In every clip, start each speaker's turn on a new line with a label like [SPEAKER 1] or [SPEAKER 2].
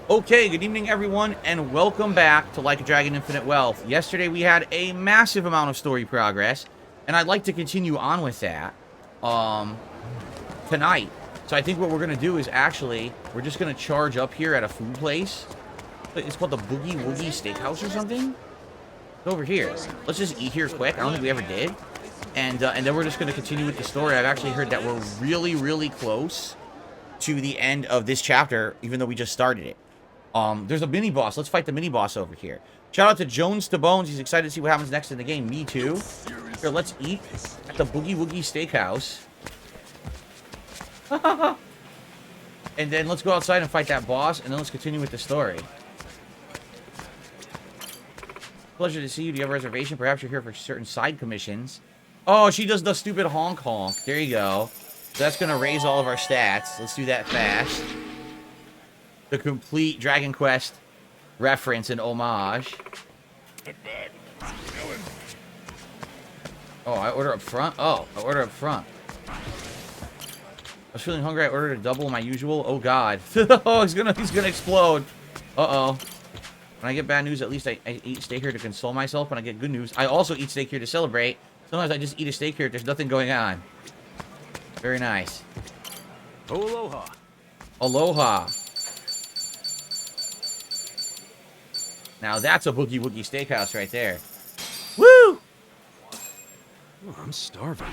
[SPEAKER 1] Okay, good evening everyone, and welcome back to Like a Dragon Infinite Wealth. Yesterday we had a massive amount of story progress, and I'd like to continue on with that tonight. So I think what we're going to do is actually, we're just going to charge up here at a food place. It's called the Boogie Woogie Steakhouse or something. It's over here. Let's just eat here quick. I don't think we ever did. And then we're just going to continue with the story. I've actually heard that we're really, really close to the end of this chapter, even though we just started it. There's a mini boss. Let's fight the mini boss over here. Shout out to Jones to Bones. He's excited to see what happens next in the game. Me too. Here, let's eat at the Boogie Woogie Steakhouse. And then let's go outside and fight that boss, and then let's continue with the story. Pleasure to see you. Do you have a reservation? Perhaps you're here for certain side commissions. Oh, she does the stupid honk honk. There you go. So that's going to raise all of our stats. Let's do that fast. The complete Dragon Quest reference and homage. Oh, I order up front? Oh, I order up front. I was feeling hungry. I ordered a double my usual. Oh, God. Oh, he's gonna explode. Uh-oh. When I get bad news, at least I eat steak here to console myself. When I get good news, I also eat steak here to celebrate. Sometimes I just eat a steak here if there's nothing going on. Very nice.
[SPEAKER 2] Oh, aloha.
[SPEAKER 1] Aloha. Now that's a Boogie Woogie Steakhouse right there. Woo!
[SPEAKER 2] Oh, I'm starving.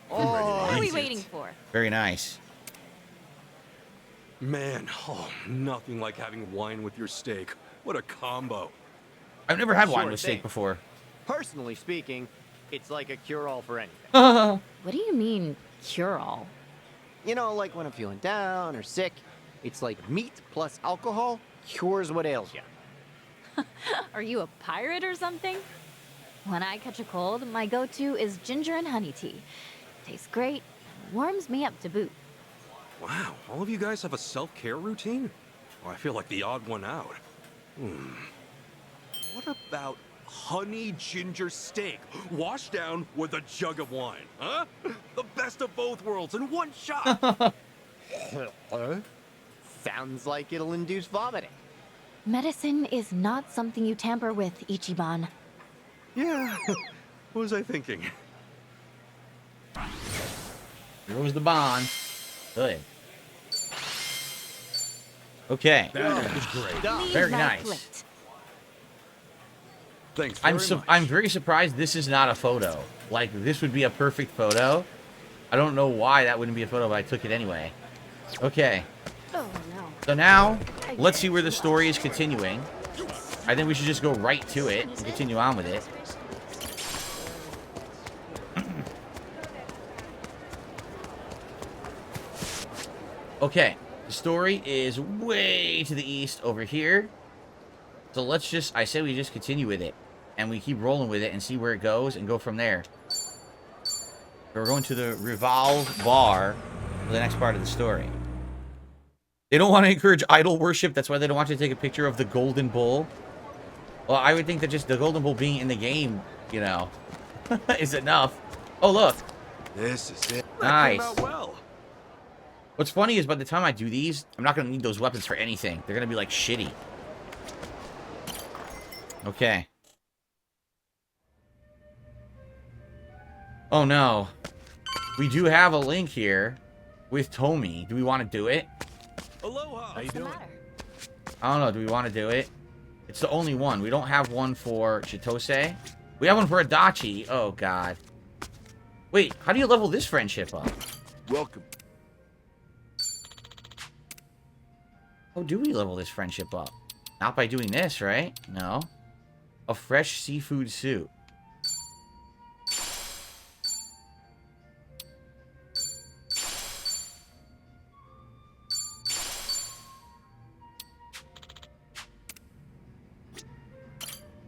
[SPEAKER 3] What are we waiting for?
[SPEAKER 1] Very nice.
[SPEAKER 2] Man, nothing like having wine with your steak. What a combo.
[SPEAKER 1] I've never had wine
[SPEAKER 4] Sure
[SPEAKER 1] with steak
[SPEAKER 4] thing.
[SPEAKER 1] before.
[SPEAKER 4] Personally speaking, it's like a cure-all for anything.
[SPEAKER 3] What do you mean, cure-all?
[SPEAKER 4] You know, like when I'm feeling down or sick, it's like meat plus alcohol cures what ails you.
[SPEAKER 3] Are you a pirate or something? When I catch a cold, my go-to is ginger and honey tea. Tastes great and warms me up to boot.
[SPEAKER 2] Wow, all of you guys have a self-care routine? Oh, I feel like the odd one out. What about honey ginger steak washed down with a jug of wine, huh? The best of both worlds in one shot.
[SPEAKER 4] Sounds like it'll induce vomiting.
[SPEAKER 3] Medicine is not something you tamper with, Ichiban.
[SPEAKER 2] Yeah, what was I thinking?
[SPEAKER 1] Here was the bond. Good. Okay.
[SPEAKER 2] That was great.
[SPEAKER 3] Leave
[SPEAKER 1] Very
[SPEAKER 3] my
[SPEAKER 1] nice.
[SPEAKER 3] plate.
[SPEAKER 2] Thanks very much.
[SPEAKER 1] I'm very surprised this is not a photo. Like, this would be a perfect photo. I don't know why that wouldn't be a photo, but I took it anyway. Okay.
[SPEAKER 3] Oh no.
[SPEAKER 1] So now, let's see where the story is continuing. I think we should just go right to it and continue on with it. Okay, the story is way to the east over here. So let's just, I say we just continue with it. And we keep rolling with it and see where it goes and go from there. So we're going to the Revolve Bar for the next part of the story. They don't want to encourage idol worship. That's why they don't want you to take a picture of the Golden Bull. Well, I would think that just the Golden Bull being in the game, you know, is enough. Oh, look.
[SPEAKER 2] This is it.
[SPEAKER 1] Nice.
[SPEAKER 2] That came out well.
[SPEAKER 1] What's funny is by the time I do these, I'm not going to need those weapons for anything. They're going to be, like, shitty. Okay. Oh, no. We do have a link here with Tomi. Do we want to do it?
[SPEAKER 2] Aloha.
[SPEAKER 3] What's the matter?
[SPEAKER 1] I don't know. Do we want to do it? It's the only one. We don't have one for Chitose. We have one for Adachi. Oh, God. Wait, how do you level this friendship up?
[SPEAKER 2] Welcome.
[SPEAKER 1] How do we level this friendship up? Not by doing this, right? No. A fresh seafood suit.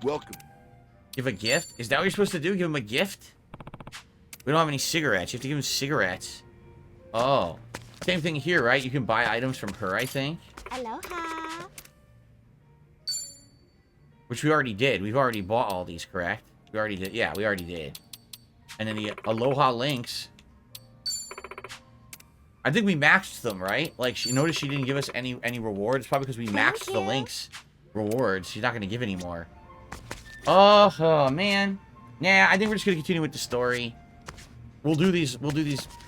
[SPEAKER 2] Welcome.
[SPEAKER 1] Give a gift? Is that what you're supposed to do? Give him a gift? We don't have any cigarettes. You have to give him cigarettes. Oh. Same thing here, right? You can buy items from her, I think.
[SPEAKER 3] Aloha.
[SPEAKER 1] Which we already did. We've already bought all these, correct? We already did. Yeah, we already did. And then the Aloha Links. I think we maxed them, right? Like, she noticed she didn't give us any rewards. It's probably because we maxed the Links rewards. She's not going to give any more. Oh, man. Nah, I think we're just going to continue with the story. We'll do these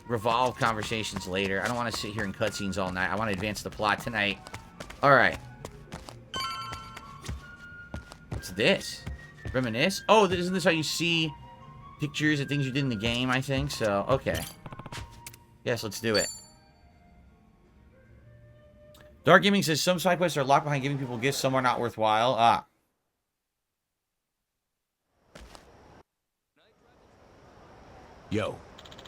[SPEAKER 1] Revolve conversations later. I don't want to sit here in cutscenes all night. I want to advance the plot tonight. Alright. What's this? Reminisce? Oh, isn't this how you see pictures of things you did in the game, I think? So, okay. Yes, let's do it. Dark Gaming says some side quests are locked behind giving people gifts, some are not worthwhile. Ah.
[SPEAKER 2] Yo.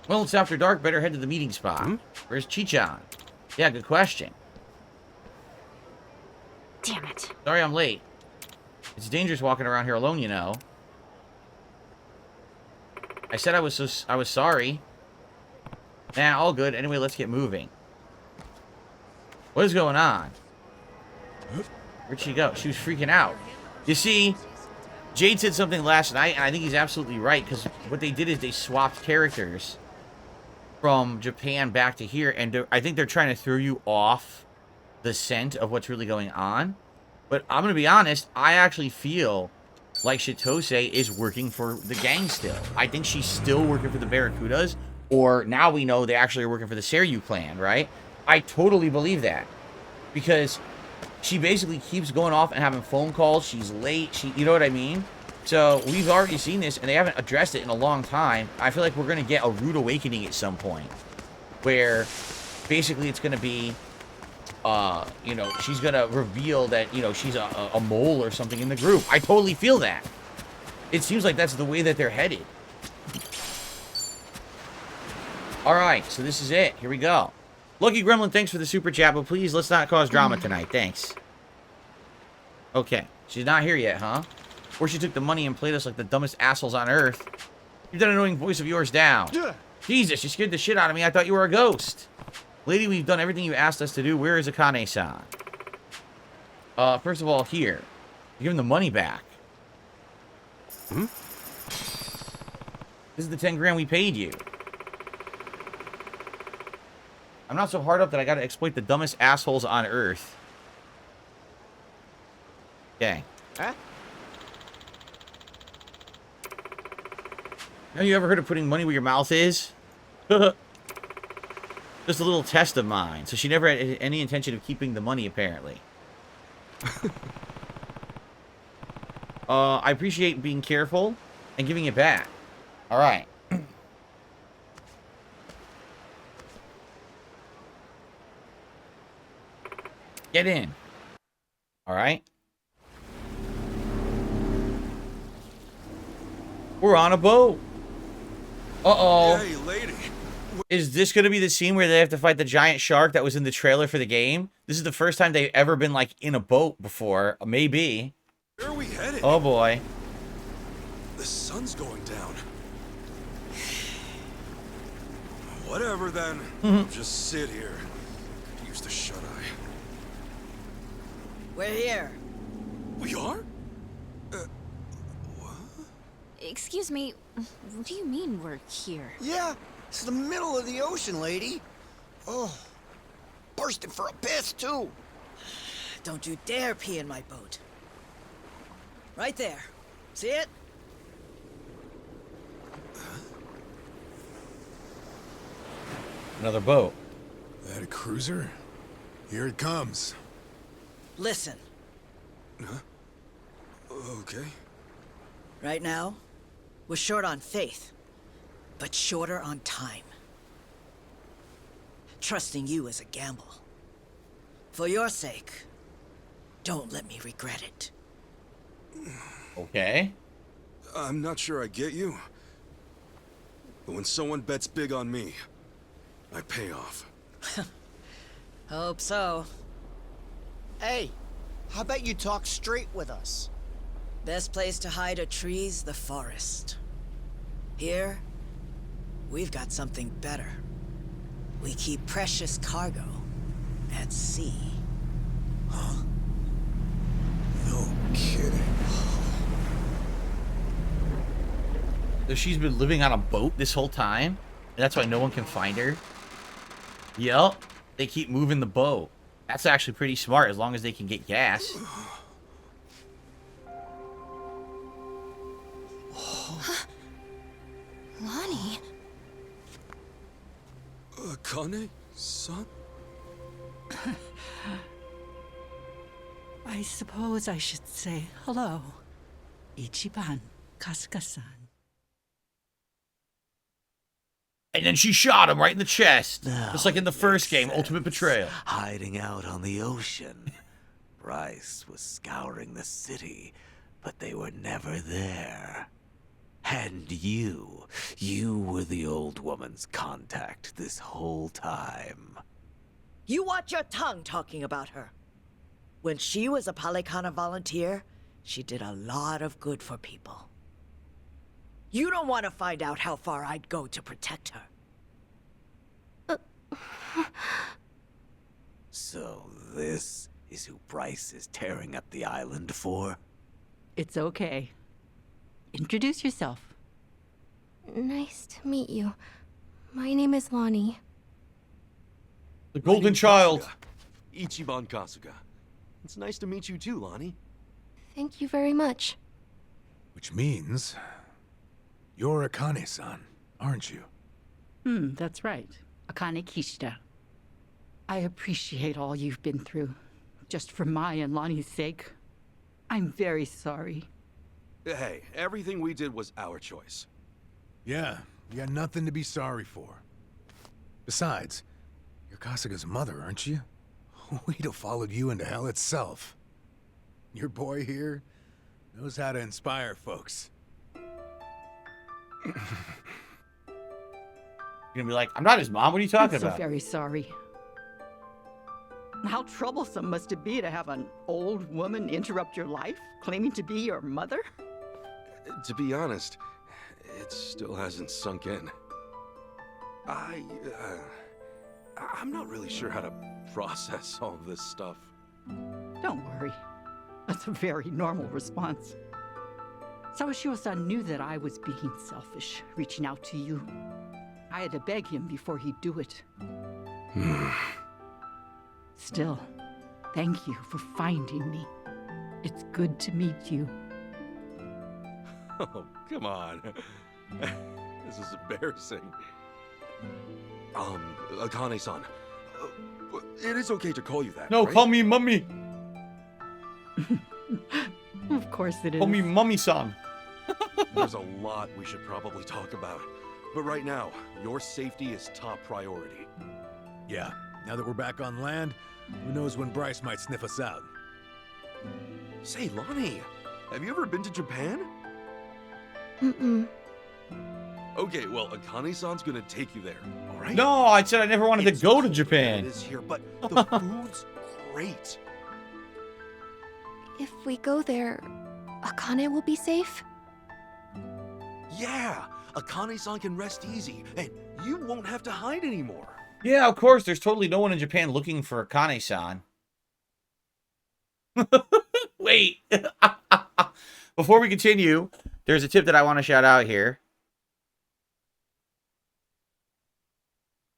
[SPEAKER 1] Well, it's after dark. Better head to the meeting spot. Where's Chichan? Yeah, good question.
[SPEAKER 3] Damn it.
[SPEAKER 1] Sorry I'm late. It's dangerous walking around here alone, you know. I said I was sorry. Nah, all good. Anyway, let's get moving. What is going on? Where'd she go? She was freaking out. You see, Jade said something last night, and I think he's absolutely right, because what they did is they swapped characters from Japan back to here, and I think they're trying to throw you off the scent of what's really going on. But I'm going to be honest, I actually feel like Chitose is working for the gang still. I think she's still working for the Barracudas, or now we know they actually are working for the Seiryu clan, right? I totally believe that. Because she basically keeps going off and having phone calls. She's late. You know what I mean? So we've already seen this, and they haven't addressed it in a long time. I feel like we're going to get a rude awakening at some point. Where basically it's going to be, you know, she's going to reveal that, you know, she's a mole or something in the group. I totally feel that. It seems like that's the way that they're headed. Alright, so this is it. Here we go. Lucky Gremlin, thanks for the super chat, but please, let's not cause drama tonight. Thanks. Okay. She's not here yet, huh? Or she took the money and played us like the dumbest assholes on earth. Keep that annoying voice of yours down. Jesus, you scared the shit out of me. I thought you were a ghost. Lady, we've done everything you asked us to do. Where is Akane-san? First of all, here. You give him the money back. This is the 10 grand we paid you. I'm not so hard up that I gotta exploit the dumbest assholes on earth. Okay.
[SPEAKER 4] Huh?
[SPEAKER 1] Have you ever heard of putting money where your mouth is? Just a little test of mine. So she never had any intention of keeping the money, apparently. I appreciate being careful and giving it back. Alright. Get in. Alright. We're on a boat. Uh-oh.
[SPEAKER 2] Hey, lady.
[SPEAKER 1] Is this going to be the scene where they have to fight the giant shark that was in the trailer for the game? This is the first time they've ever been, like, in a boat before. Maybe.
[SPEAKER 2] Where are we headed?
[SPEAKER 1] Oh, boy.
[SPEAKER 2] The sun's going down. Whatever, then. Just sit here. Could use the shut-eye.
[SPEAKER 5] We're here.
[SPEAKER 2] We are?
[SPEAKER 3] Excuse me, what do you mean we're here?
[SPEAKER 5] Yeah, it's the middle of the ocean, lady. Oh, bursting for a piss, too. Don't you dare pee in my boat. Right there. See it?
[SPEAKER 1] Another boat.
[SPEAKER 6] That a cruiser? Here it comes.
[SPEAKER 5] Listen,
[SPEAKER 2] Okay.
[SPEAKER 5] right now, we're short on faith, but shorter on time. Trusting you is a gamble. For your sake, don't let me regret it.
[SPEAKER 1] Okay.
[SPEAKER 2] I'm not sure I get you. But when someone bets big on me, I pay off.
[SPEAKER 5] Hope so.
[SPEAKER 4] Hey, how about you talk straight with us?
[SPEAKER 5] Best place to hide a tree's the forest. Here, we've got something better. We keep precious cargo at sea.
[SPEAKER 6] No kidding.
[SPEAKER 1] So she's been living on a boat this whole time? And that's why no one can find her? Yep. They keep moving the boat. That's actually pretty smart as long as they can get gas.
[SPEAKER 7] Lonnie?
[SPEAKER 2] Akane-san?
[SPEAKER 8] I suppose I should say hello. Ichiban Kasuga-san.
[SPEAKER 1] And then she shot him right in the chest. Just like in the first game, Ultimate Betrayal.
[SPEAKER 9] Hiding out on the ocean. Bryce was scouring the city, but they were never there. And you were the old woman's contact this whole time.
[SPEAKER 5] You watch your tongue talking about her. When she was a Palikana volunteer, she did a lot of good for people. You don't want to find out how far I'd go to protect her.
[SPEAKER 9] So this is who Bryce is tearing up the island for?
[SPEAKER 8] It's okay. Introduce yourself.
[SPEAKER 7] Nice to meet you. My name is Lonnie.
[SPEAKER 1] The Golden Child.
[SPEAKER 2] Ichiban Kasuga. It's nice to meet you too, Lonnie.
[SPEAKER 7] Thank you very much.
[SPEAKER 6] Which means you're Akane-san, aren't you?
[SPEAKER 8] That's right. Akane Kishida. I appreciate all you've been through. Just for my and Lonnie's sake. I'm very sorry.
[SPEAKER 2] Hey, everything we did was our choice.
[SPEAKER 6] Yeah, you got nothing to be sorry for. Besides, you're Kasuga's mother, aren't you? We'd have followed you into hell itself. Your boy here knows how to inspire folks.
[SPEAKER 1] You're gonna be like, I'm not his mom. What are you talking
[SPEAKER 8] I'm so
[SPEAKER 1] about?
[SPEAKER 8] very sorry. How troublesome must it be to have an old woman interrupt your life, claiming to be your mother?
[SPEAKER 2] To be honest, it still hasn't sunk in. I'm not really sure how to process all of this stuff.
[SPEAKER 8] Don't worry. That's a very normal response. Sawashiro-san knew that I was being selfish, reaching out to you. I had to beg him before he'd do it. Still, thank you for finding me. It's good to meet you.
[SPEAKER 2] Oh, come on. This is embarrassing. Akane-san. It is okay to call you that,
[SPEAKER 1] No,
[SPEAKER 2] right?
[SPEAKER 1] call me Mummy.
[SPEAKER 8] Of course it is.
[SPEAKER 1] Call me Mummy-san.
[SPEAKER 2] There's a lot we should probably talk about. But right now, your safety is top priority.
[SPEAKER 6] Yeah, now that we're back on land, who knows when Bryce might sniff us out.
[SPEAKER 2] Say, Lonnie, have you ever been to Japan?
[SPEAKER 7] Mm-mm.
[SPEAKER 2] Okay, well, Akane-san's gonna take you there, all right?
[SPEAKER 1] No, I said I never wanted
[SPEAKER 2] It's
[SPEAKER 1] to go to
[SPEAKER 2] cold
[SPEAKER 1] Japan.
[SPEAKER 2] It is here, but the food's great.
[SPEAKER 7] If we go there, Akane will be safe?
[SPEAKER 2] Yeah, Akane-san can rest easy, and you won't have to hide anymore.
[SPEAKER 1] Yeah, of course. There's totally no one in Japan looking for Akane-san. Wait. Before we continue, there's a tip that I want to shout out here.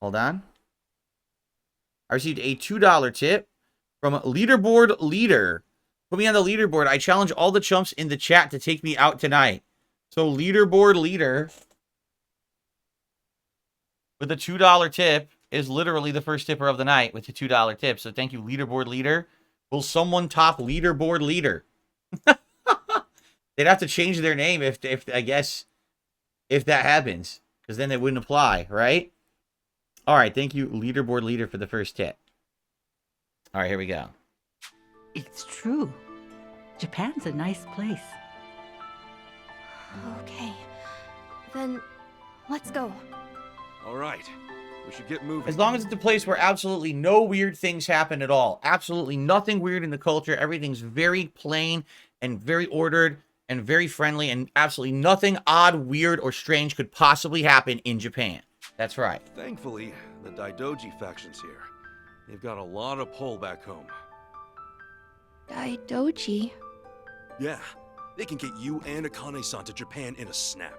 [SPEAKER 1] Hold on. I received a $2 tip from Leaderboard Leader. Put me on the leaderboard. I challenge all the chumps in the chat to take me out tonight. So Leaderboard Leader with a $2 tip is literally the first tipper of the night with the $2 tip. So thank you, Leaderboard Leader. Will someone top Leaderboard Leader? They'd have to change their name if I guess if that happens, because then it wouldn't apply, right? All right, thank you, Leaderboard Leader, for the first tip. All right, here we go.
[SPEAKER 8] It's true. Japan's a nice place.
[SPEAKER 7] Okay. Then, let's go.
[SPEAKER 2] All right, we should get moving.
[SPEAKER 1] As long as it's a place where absolutely no weird things happen at all. Absolutely nothing weird in the culture. Everything's very plain and very ordered and very friendly, and absolutely nothing odd, weird, or strange could possibly happen in Japan. That's right.
[SPEAKER 2] Thankfully, the Daidoji faction's here. They've got a lot of pull back home.
[SPEAKER 7] Daidoji?
[SPEAKER 2] Yeah, they can get you and Akane-san to Japan in a snap.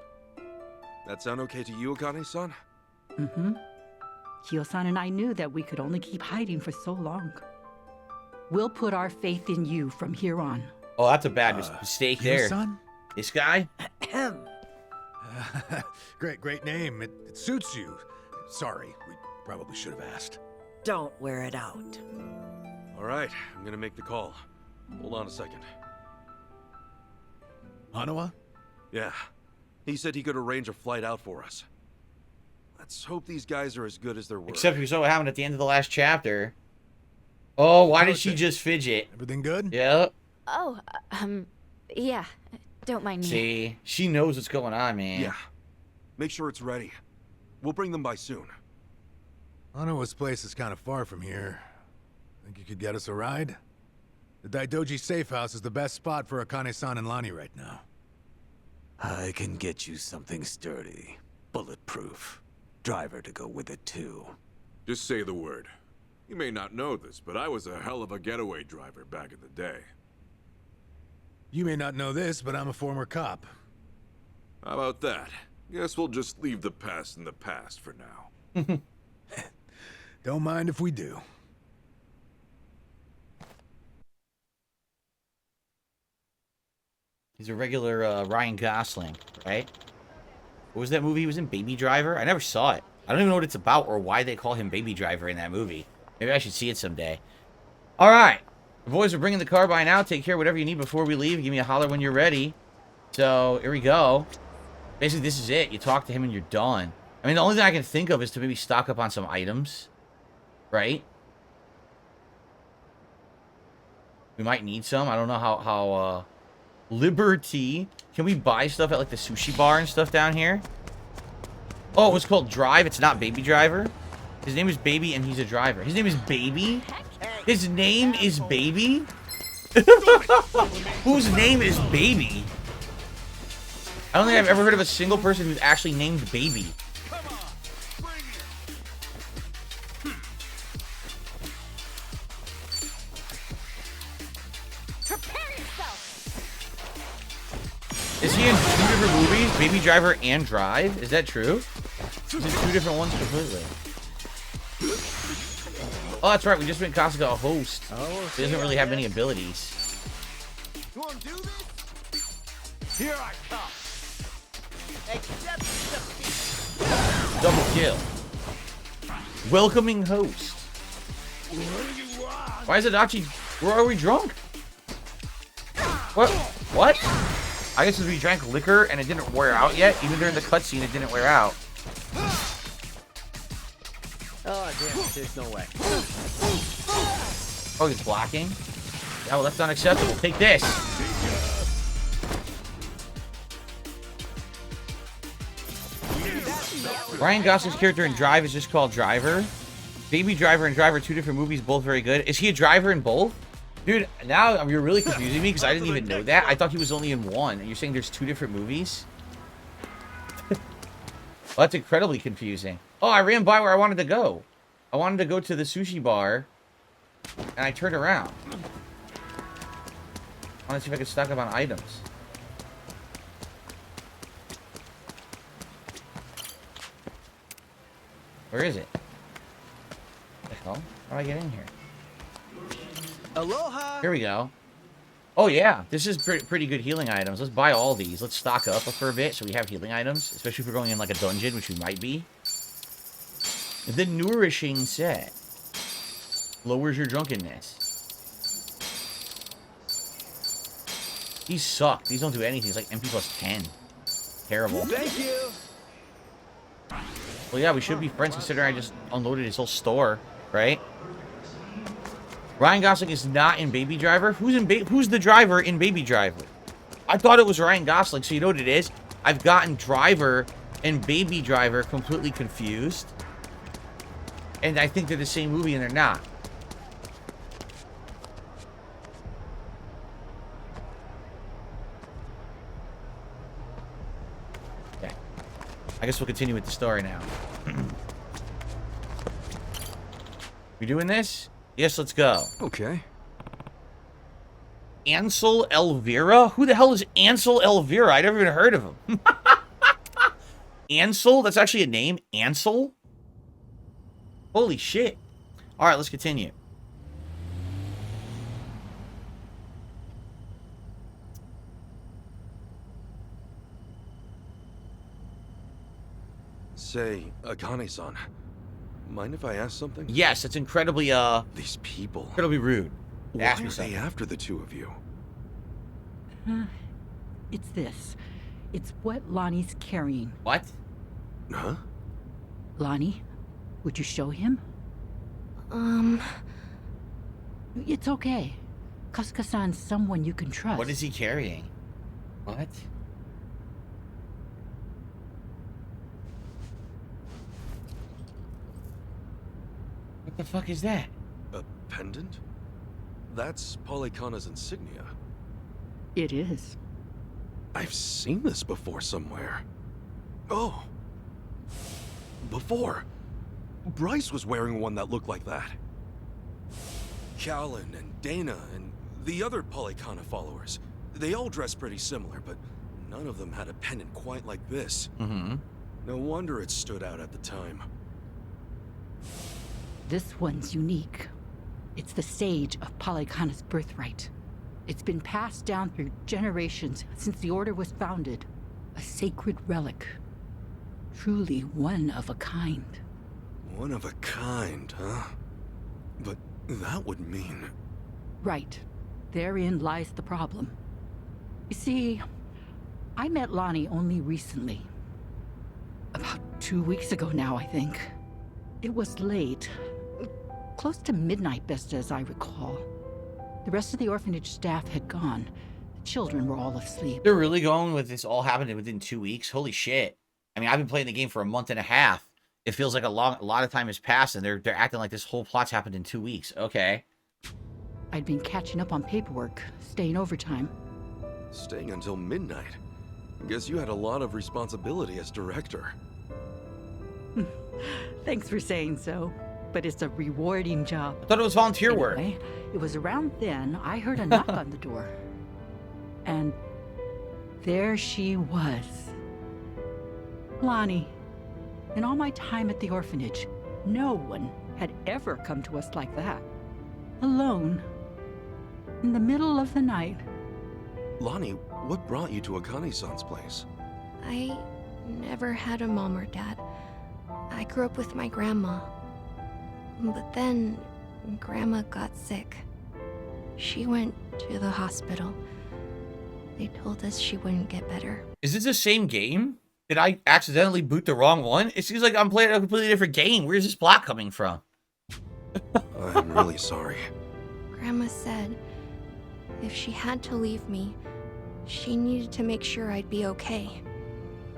[SPEAKER 2] That sound okay to you, Akane-san?
[SPEAKER 8] Mm-hmm. Kyo-san and I knew that we could only keep hiding for so long. We'll put our faith in you from here on.
[SPEAKER 1] Oh, that's a bad mistake there.
[SPEAKER 6] Son?
[SPEAKER 1] This guy?
[SPEAKER 6] Great name. It suits you. Sorry, we probably should have asked.
[SPEAKER 5] Don't wear it out.
[SPEAKER 2] All right, I'm gonna make the call. Hold on a second.
[SPEAKER 6] Hanawa?
[SPEAKER 2] Yeah, he said he could arrange a flight out for us. Let's hope these guys are as good as their word.
[SPEAKER 1] Except we saw what happened at the end of the last chapter. Oh, why did she just fidget?
[SPEAKER 6] Everything good?
[SPEAKER 1] Yep.
[SPEAKER 3] Oh, yeah. Don't mind me.
[SPEAKER 1] See, she knows what's going on, man.
[SPEAKER 2] Yeah. Make sure it's ready. We'll bring them by soon.
[SPEAKER 6] Hanawa's place is kind of far from here. Think you could get us a ride? The Daidoji safe house is the best spot for Akane-san and Lani right now.
[SPEAKER 9] I can get you something sturdy, bulletproof. Driver to go with it too.
[SPEAKER 10] Just say the word. You may not know this, but I was a hell of a getaway driver back in the day.
[SPEAKER 6] You may not know this, but I'm a former cop.
[SPEAKER 10] How about that? Guess we'll just leave the past in the past for now.
[SPEAKER 6] Don't mind if we do.
[SPEAKER 1] He's a regular Ryan Gosling, right? What was that movie he was in? Baby Driver? I never saw it. I don't even know what it's about or why they call him Baby Driver in that movie. Maybe I should see it someday. All right. The boys are bringing the car by now. Take care of whatever you need before we leave. Give me a holler when you're ready. So, here we go. Basically, this is it. You talk to him and you're done. I mean, the only thing I can think of is to maybe stock up on some items. Right? We might need some. I don't know how Liberty. Can we buy stuff at, like, the sushi bar and stuff down here? Oh, it was called Drive. It's not Baby Driver. His name is Baby, and he's a driver. His name is Baby? His name is Baby? Whose name is Baby? I don't think I've ever heard of a single person who's actually named Baby. Is he in 2 different movies? Baby Driver and Drive? Is that true? He's in 2 different ones completely. Oh, that's right. We just made Kasuga a host. He doesn't really have many abilities.
[SPEAKER 4] You want to do this? Here I come. Accept defeat.
[SPEAKER 1] Double kill. Welcoming host. Why is Adachi... Are we drunk? What? What? I guess because we drank liquor and it didn't wear out yet. Even during the cutscene, it didn't wear out.
[SPEAKER 4] Oh, damn. There's no way.
[SPEAKER 1] Oh, he's blocking? Yeah, well, that's unacceptable. Take this. Ryan Gosling's character in Drive is just called Driver. Baby Driver and Driver, 2 different movies, both very good. Is he a driver in both? Dude, now you're really confusing me because I didn't even know that. I thought he was only in 1. And you're saying there's 2 different movies? Well, that's incredibly confusing. Oh, I ran by where I wanted to go. I wanted to go to the sushi bar. And I turned around. I want to see if I can stock up on items. Where is it? What the hell? How do I get in here?
[SPEAKER 4] Aloha!
[SPEAKER 1] Here we go. Oh, yeah. This is pretty good healing items. Let's buy all these. Let's stock up for a bit so we have healing items. Especially if we're going in like a dungeon, which we might be. The Nourishing set. Lowers your drunkenness. These suck. These don't do anything. It's like MP plus 10. Terrible.
[SPEAKER 4] Thank you!
[SPEAKER 1] Well, yeah, we should be friends considering I just unloaded his whole store, right? Ryan Gosling is not in Baby Driver. Who's the driver in Baby Driver? I thought it was Ryan Gosling, so you know what it is? I've gotten Driver and Baby Driver completely confused. And I think they're the same movie, and they're not. Okay. I guess we'll continue with the story now. We doing this? Yes, let's go.
[SPEAKER 2] Okay.
[SPEAKER 1] Ansel Elvira? Who the hell is Ansel Elvira? I never even heard of him. Ansel? That's actually a name? Ansel? Holy shit. All right, let's continue.
[SPEAKER 11] Say, Akane-san, mind if I ask something?
[SPEAKER 1] Yes, it's incredibly,
[SPEAKER 11] These people.
[SPEAKER 1] incredibly rude.
[SPEAKER 11] Why
[SPEAKER 1] Ask me
[SPEAKER 11] are they
[SPEAKER 1] something.
[SPEAKER 11] after the two of you?
[SPEAKER 8] It's this. It's what Lonnie's carrying.
[SPEAKER 1] What?
[SPEAKER 11] Huh?
[SPEAKER 8] Lonnie, would you show him? It's okay. Kasuka-san's someone you can trust.
[SPEAKER 1] What is he carrying? What? What the fuck is that?
[SPEAKER 11] A pendant? That's Polykhana's insignia.
[SPEAKER 8] It is.
[SPEAKER 11] I've seen this before somewhere. Oh. Before. Bryce was wearing one that looked like that. Callan and Dana and the other Polykhana followers. They all dressed pretty similar, but none of them had a pendant quite like this.
[SPEAKER 1] Mm-hmm.
[SPEAKER 11] No wonder it stood out at the time.
[SPEAKER 8] This one's unique. It's the sage of Polykhana's birthright. It's been passed down through generations since the Order was founded. A sacred relic. Truly one of a kind.
[SPEAKER 11] One of a kind, huh? But that would mean...
[SPEAKER 8] Right. Therein lies the problem. You see, I met Lonnie only recently. About 2 weeks ago now, I think. It was late. Close to midnight, best as I recall. The rest of the orphanage staff had gone. The children were all asleep.
[SPEAKER 1] They're really going with this all happening within 2 weeks? Holy shit. I mean, I've been playing the game for a month and a half. It feels like a lot of time has passed, and they're acting like this whole plot's happened in 2 weeks. Okay.
[SPEAKER 8] I'd been catching up on paperwork, staying overtime.
[SPEAKER 11] Staying until midnight. Guess you had a lot of responsibility as director.
[SPEAKER 8] Thanks for saying so, but it's a rewarding job.
[SPEAKER 1] I thought it was volunteer work.
[SPEAKER 8] Anyway, it was around then I heard a knock on the door. And there she was. Lonnie. In all my time at the orphanage, no one had ever come to us like that. Alone. In the middle of the night.
[SPEAKER 11] Lonnie, what brought you to Akane-san's place?
[SPEAKER 7] I never had a mom or dad. I grew up with my grandma. But then, Grandma got sick. She went to the hospital. They told us she wouldn't get better.
[SPEAKER 1] Is this the same game? Did I accidentally boot the wrong one? It seems like I'm playing a completely different game. Where's this plot coming from?
[SPEAKER 11] I'm really sorry.
[SPEAKER 7] Grandma said if she had to leave me, she needed to make sure I'd be okay.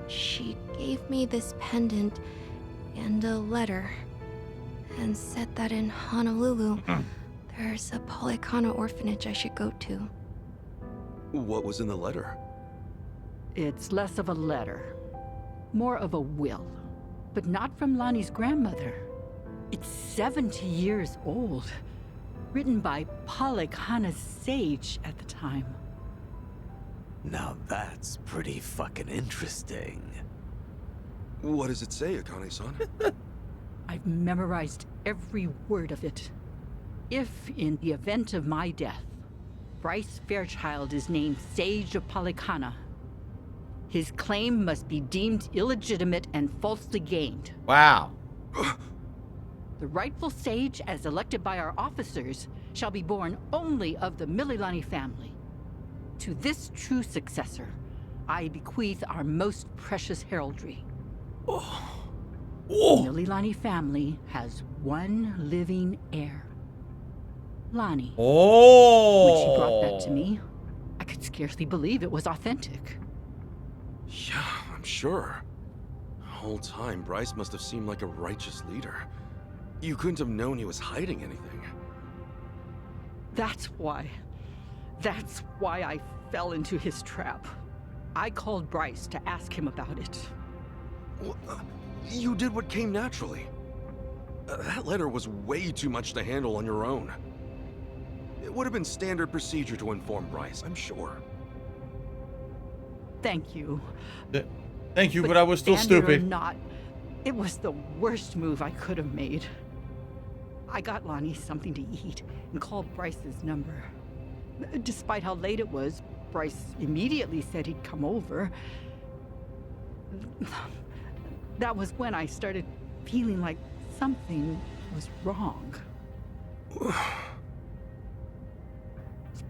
[SPEAKER 7] She gave me this pendant and a letter and said that in Honolulu, there's a Polykhana orphanage I should go to.
[SPEAKER 11] What was in the letter?
[SPEAKER 8] It's less of a letter, more of a will, but not from Lonnie's grandmother. It's 70 years old, written by Polykhana's sage at the time.
[SPEAKER 9] Now that's pretty fucking interesting.
[SPEAKER 11] What does it say, Akane-san?
[SPEAKER 8] I've memorized every word of it. If, in the event of my death, Bryce Fairchild is named Sage of Polykhana, his claim must be deemed illegitimate and falsely gained.
[SPEAKER 1] Wow.
[SPEAKER 8] The rightful sage, as elected by our officers, shall be born only of the Mililani family. To this true successor, I bequeath our most precious heraldry. The Mililani family has one living heir. Lonnie.
[SPEAKER 1] Oh.
[SPEAKER 8] When she brought that to me, I could scarcely believe it was authentic.
[SPEAKER 11] Yeah, I'm sure. The whole time, Bryce must have seemed like a righteous leader. You couldn't have known he was hiding anything.
[SPEAKER 8] That's why I fell into his trap. I called Bryce to ask him about it.
[SPEAKER 11] You did what came naturally. That letter was way too much to handle on your own. It would have been standard procedure to inform Bryce, I'm sure.
[SPEAKER 8] Thank you.
[SPEAKER 1] Thank you, but I was still
[SPEAKER 8] standard or
[SPEAKER 1] stupid.
[SPEAKER 8] not, it was the worst move I could have made. I got Lonnie something to eat and called Bryce's number. Despite how late it was, Bryce immediately said he'd come over. That was when I started feeling like something was wrong.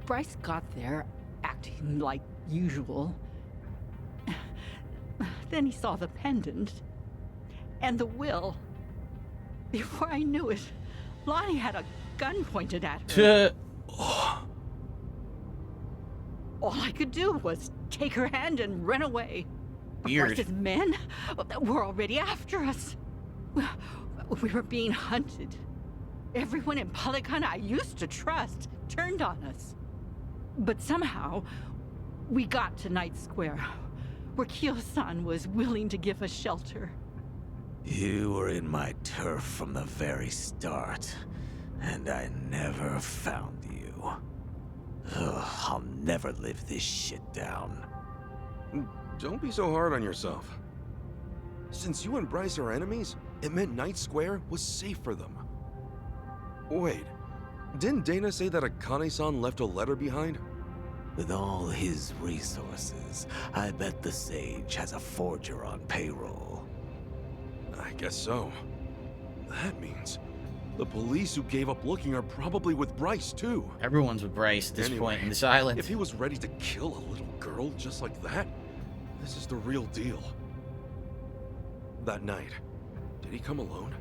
[SPEAKER 8] Bryce got there, acting like usual. Then he saw the pendant and the will. Before I knew it, Lonnie had a gun pointed at her. All I could do was take her hand and run away.
[SPEAKER 1] Weird.
[SPEAKER 8] Bryce's men were already after us. We were being hunted. Everyone in Palikana I used to trust turned on us. But somehow, we got to Night Square, where Kyo-san was willing to give us shelter.
[SPEAKER 9] You were in my turf from the very start, and I never found you. Ugh, I'll never live this shit down.
[SPEAKER 11] Don't be so hard on yourself. Since you and Bryce are enemies, it meant Night Square was safe for them. Wait, didn't Dana say that Akane-san left a letter behind?
[SPEAKER 9] With all his resources, I bet the Sage has a forger on payroll.
[SPEAKER 11] I guess so. That means the police who gave up looking are probably with Bryce, too.
[SPEAKER 1] Everyone's with Bryce at this point in this island.
[SPEAKER 11] If he was ready to kill a little girl just like that, this is the real deal. That night, did he come alone?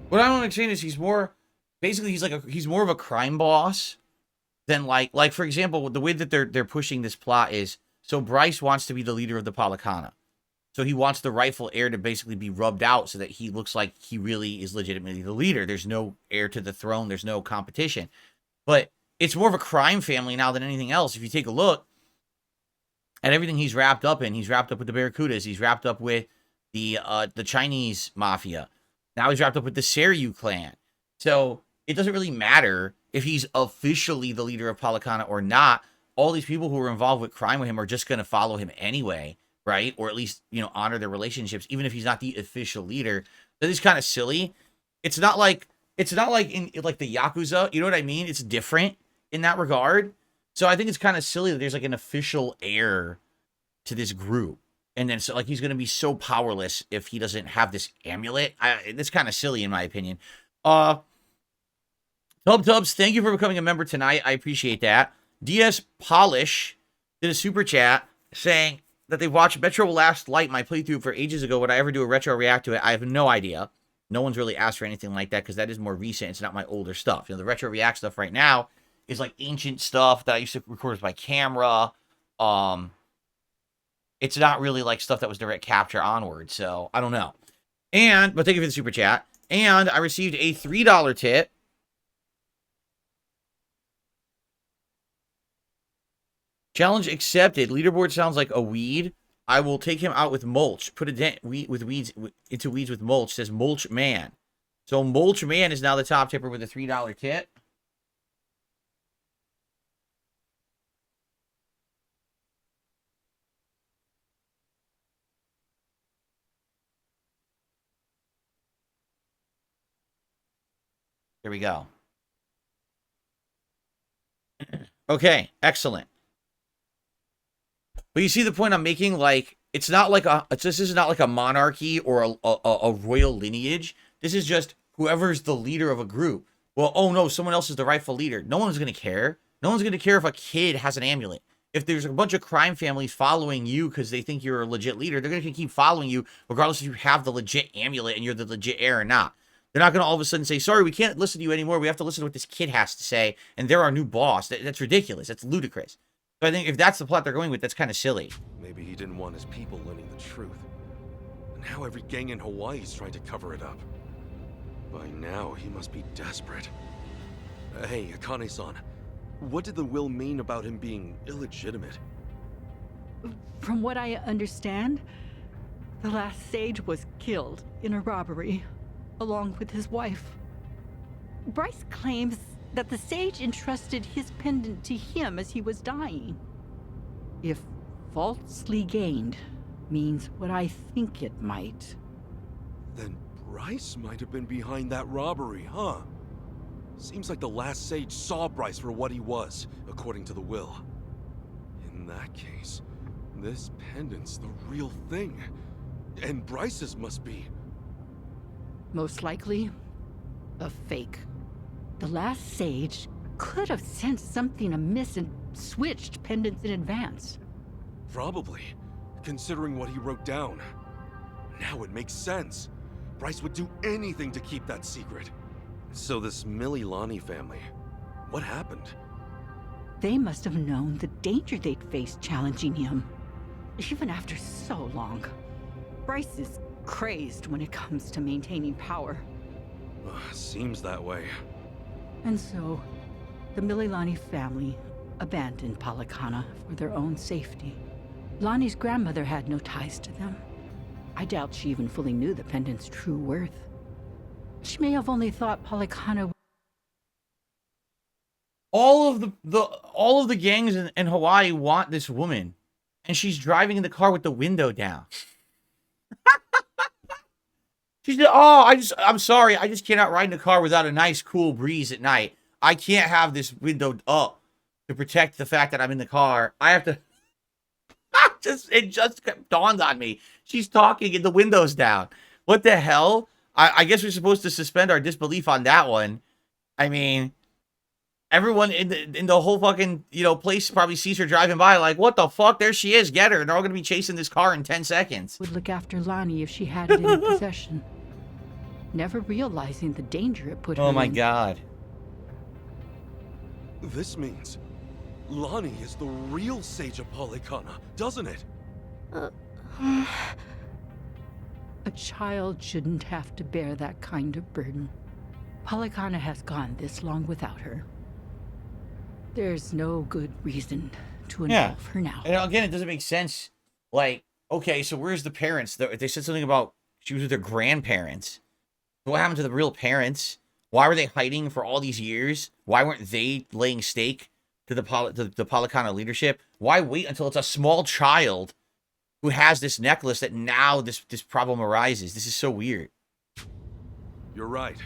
[SPEAKER 1] What I don't understand is he's more, basically he's more of a crime boss than like for example, the way that they're pushing this plot is, so Bryce wants to be the leader of the Palikana. So he wants the rightful heir to basically be rubbed out so that he looks like he really is legitimately the leader. There's no heir to the throne. There's no competition. But it's more of a crime family now than anything else. If you take a look at everything he's wrapped up in, he's wrapped up with the Barracudas. He's wrapped up with the Chinese mafia. Now he's wrapped up with the Seiryu clan. So it doesn't really matter if he's officially the leader of Palikana or not. All these people who are involved with crime with him are just going to follow him anyway. Right? Or at least, honor their relationships, even if he's not the official leader. That is kind of silly. It's not like in like the Yakuza, you know what I mean? It's different in that regard. So I think it's kind of silly that there's like an official heir to this group. And then so like he's going to be so powerless if he doesn't have this amulet. It's kind of silly in my opinion. Tubs, thank you for becoming a member tonight. I appreciate that. DS Polish did a super chat saying that they watched Metro Last Light, my playthrough for ages ago. Would I ever do a retro react to it? I have no idea. No one's really asked for anything like that because that is more recent. It's not my older stuff. The retro react stuff right now is like ancient stuff that I used to record with my camera. It's not really like stuff that was direct capture onward, so I don't know. But thank you for the super chat. And I received a $3 tip. Challenge accepted. Leaderboard sounds like a weed. I will take him out with mulch. Put a dent with weeds into weeds with mulch. Says Mulch Man. So Mulch Man is now the top tipper with a $3 tip. There we go. Okay, excellent. But you see the point I'm making? Like, this is not like a monarchy or a royal lineage. This is just whoever's the leader of a group. Well, oh no, someone else is the rightful leader. No one's going to care. No one's going to care if a kid has an amulet. If there's a bunch of crime families following you because they think you're a legit leader, they're going to keep following you regardless if you have the legit amulet and you're the legit heir or not. They're not going to all of a sudden say, sorry, we can't listen to you anymore. We have to listen to what this kid has to say, and they're our new boss. That's ridiculous. That's ludicrous. So I think if that's the plot they're going with, that's kind of silly.
[SPEAKER 11] Maybe he didn't want his people learning the truth. Now every gang in Hawaii is trying to cover it up. By now, he must be desperate. Hey, Akane-san, what did the will mean about him being illegitimate?
[SPEAKER 8] From what I understand, the last sage was killed in a robbery, along with his wife. Bryce claims that the sage entrusted his pendant to him as he was dying. If falsely gained means what I think it might.
[SPEAKER 11] Then Bryce might have been behind that robbery, huh? Seems like the last sage saw Bryce for what he was, according to the will. In that case, this pendant's the real thing. And Bryce's must be.
[SPEAKER 8] Most likely, a fake. The last sage could have sensed something amiss and switched pendants in advance.
[SPEAKER 11] Probably, considering what he wrote down. Now it makes sense. Bryce would do anything to keep that secret. So this Mililani family, what happened?
[SPEAKER 8] They must have known the danger they'd face challenging him, even after so long. Bryce is crazed when it comes to maintaining power.
[SPEAKER 11] Seems that way.
[SPEAKER 8] And so, the Mililani family abandoned Palikana for their own safety. Lonnie's grandmother had no ties to them. I doubt she even fully knew the pendant's true worth. She may have only thought Palikana.
[SPEAKER 1] All of the gangs in Hawaii want this woman, and she's driving in the car with the window down. She said, "Oh, I'm sorry, I just cannot ride in a car without a nice cool breeze at night. I can't have this window up to protect the fact that I'm in the car. I have to." It just dawned on me. She's talking and the window's down. What the hell? I guess we're supposed to suspend our disbelief on that one. I mean, everyone in the whole fucking, place probably sees her driving by like, what the fuck? There she is. Get her. And they're all going to be chasing this car in 10 seconds.
[SPEAKER 8] Would look after Lonnie if she had it in possession. Never realizing the danger it put her in.
[SPEAKER 1] Oh my god.
[SPEAKER 11] This means Lonnie is the real Sage of Palikana, doesn't it?
[SPEAKER 8] A child shouldn't have to bear that kind of burden. Palikana has gone this long without her. There's no good reason to involve her now.
[SPEAKER 1] And again, it doesn't make sense. Like, okay, so where's the parents? They said something about she was with her grandparents. What happened to the real parents? Why were they hiding for all these years? Why weren't they laying stake to the Palikana leadership? Why wait until it's a small child who has this necklace that now this problem arises? This is so weird.
[SPEAKER 11] You're right.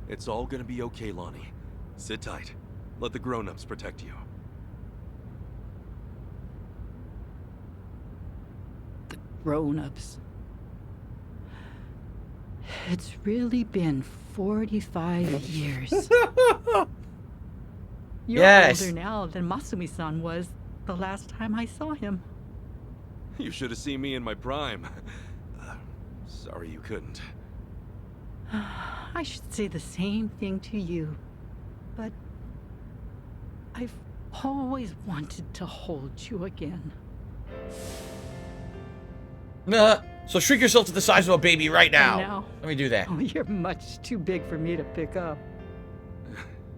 [SPEAKER 11] It's all gonna be okay, Lonnie. Sit tight. Let the grown-ups protect you.
[SPEAKER 8] The grown-ups. It's really been 45 years. You're older now than Masumi-san was the last time I saw him.
[SPEAKER 11] You should have seen me in my prime. Sorry you couldn't.
[SPEAKER 8] I should say the same thing to you, but I've always wanted to hold you again.
[SPEAKER 1] So shrink yourself to the size of a baby right now. Let me do that.
[SPEAKER 8] Oh, you're much too big for me to pick up.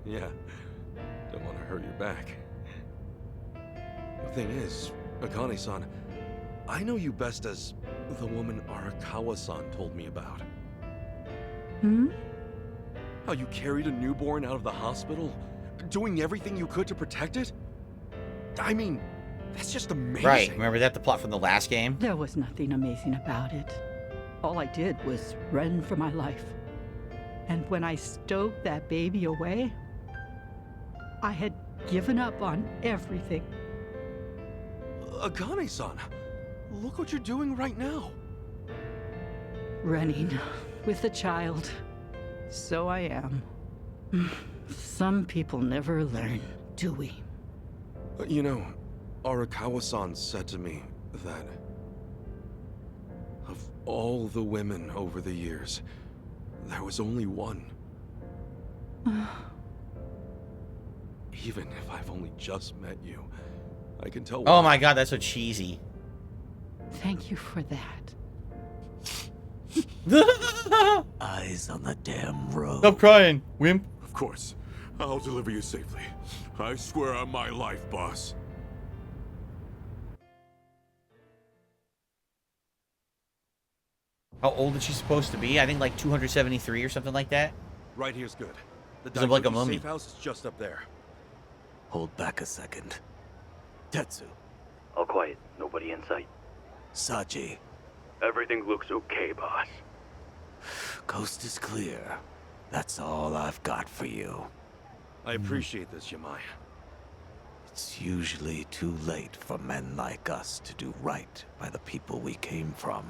[SPEAKER 11] Yeah. Don't want to hurt your back. The thing is, Akane-san, I know you best as the woman Arakawa-san told me about.
[SPEAKER 8] Hmm?
[SPEAKER 11] How you carried a newborn out of the hospital, doing everything you could to protect it? I mean, that's just amazing.
[SPEAKER 1] Right, remember that, the plot from the last game?
[SPEAKER 8] There was nothing amazing about it. All I did was run for my life. And when I stowed that baby away, I had given up on everything.
[SPEAKER 11] Akane-san, look what you're doing right now.
[SPEAKER 8] Running with a child. So I am. Some people never learn, do we?
[SPEAKER 11] You know, Arakawa-san said to me that of all the women over the years, there was only one. Even if I've only just met you, I can tell.
[SPEAKER 1] Oh my god, that's so cheesy.
[SPEAKER 8] Thank you for that.
[SPEAKER 9] Eyes on the damn road.
[SPEAKER 1] Stop crying, wimp.
[SPEAKER 10] Of course. I'll deliver you safely. I swear on my life, boss.
[SPEAKER 1] How old is she supposed to be? I think like 273 or something like that.
[SPEAKER 11] Right here's good. The
[SPEAKER 1] Doesn't look like a
[SPEAKER 11] Daifuku
[SPEAKER 1] mummy.
[SPEAKER 11] safe house is just up there.
[SPEAKER 9] Hold back a second. Tetsu.
[SPEAKER 12] All quiet. Nobody in sight.
[SPEAKER 9] Sachi.
[SPEAKER 12] Everything looks okay, boss.
[SPEAKER 9] Coast is clear. That's all I've got for you.
[SPEAKER 11] I appreciate this, Yamai.
[SPEAKER 9] It's usually too late for men like us to do right by the people we came from.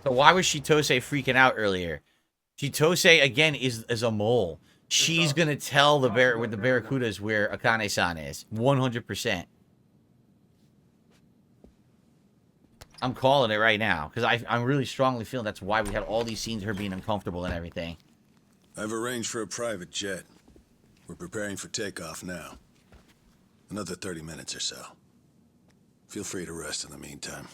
[SPEAKER 1] So why was Chitose freaking out earlier? Chitose, again, is a mole. She's going to tell the Barracudas where Akane-san is. 100%. I'm calling it right now. Because I'm really strongly feeling that's why we had all these scenes of her being uncomfortable and everything.
[SPEAKER 12] I've arranged for a private jet. We're preparing for takeoff now. Another 30 minutes or so. Feel free to rest in the meantime.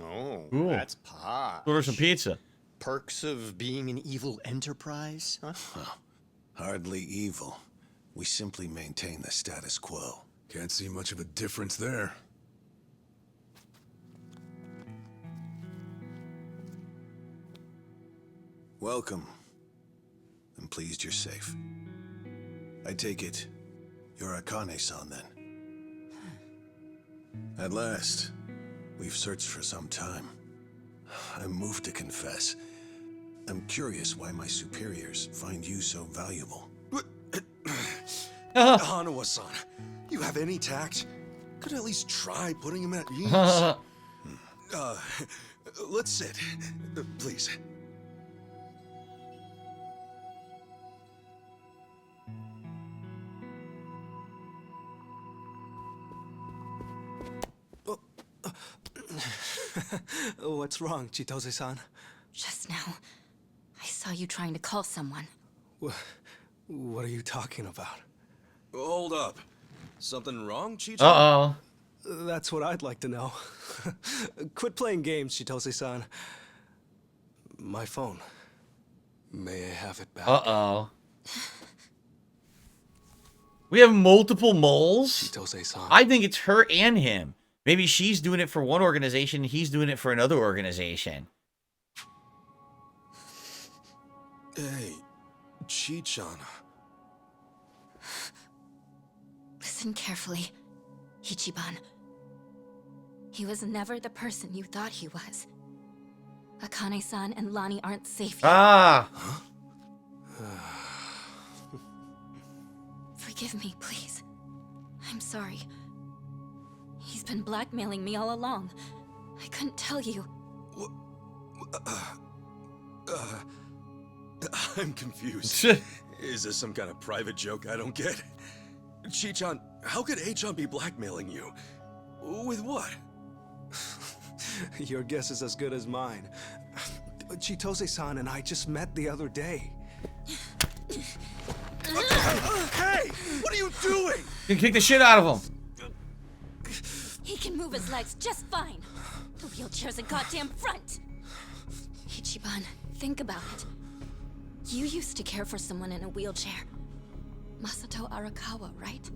[SPEAKER 4] Oh,
[SPEAKER 1] Cool.
[SPEAKER 4] that's posh.
[SPEAKER 1] Order some pizza.
[SPEAKER 4] Perks of being an evil enterprise, huh?
[SPEAKER 12] Well, hardly evil. We simply maintain the status quo.
[SPEAKER 6] Can't see much of a difference there.
[SPEAKER 12] Welcome. I'm pleased you're safe. I take it you're Akane-san then. At last, we've searched for some time. I'm moved to confess. I'm curious why my superiors find you so valuable.
[SPEAKER 11] Hanawa-san, you have any tact? Could at least try putting him at ease. Let's sit, please.
[SPEAKER 13] What's wrong, Chitose-san?
[SPEAKER 14] Just now, I saw you trying to call someone.
[SPEAKER 13] What are you talking about?
[SPEAKER 11] Hold up. Something wrong, Chicho?
[SPEAKER 1] Uh-oh.
[SPEAKER 13] That's what I'd like to know. Quit playing games, Chitose-san. My phone. May I have it back?
[SPEAKER 1] Uh-oh. We have multiple moles?
[SPEAKER 13] Chitose-san.
[SPEAKER 1] I think it's her and him. Maybe she's doing it for one organization, he's doing it for another organization.
[SPEAKER 11] Hey, Chichan.
[SPEAKER 14] Listen carefully, Ichiban. He was never the person you thought he was. Akane-san and Lani aren't safe yet.
[SPEAKER 1] Ah!
[SPEAKER 14] Forgive me, please. I'm sorry. He's been blackmailing me all along. I couldn't tell you.
[SPEAKER 11] I'm confused. Is this some kind of private joke I don't get? Chichan, how could Achan be blackmailing you? With what?
[SPEAKER 13] Your guess is as good as mine. Chitose-san and I just met the other day.
[SPEAKER 11] Hey! What are you doing?
[SPEAKER 1] You can kick the shit out of him.
[SPEAKER 14] He can move his legs just fine. The wheelchair's a goddamn front. Ichiban, think about it. You used to care for someone in a wheelchair. Masato Arakawa, right?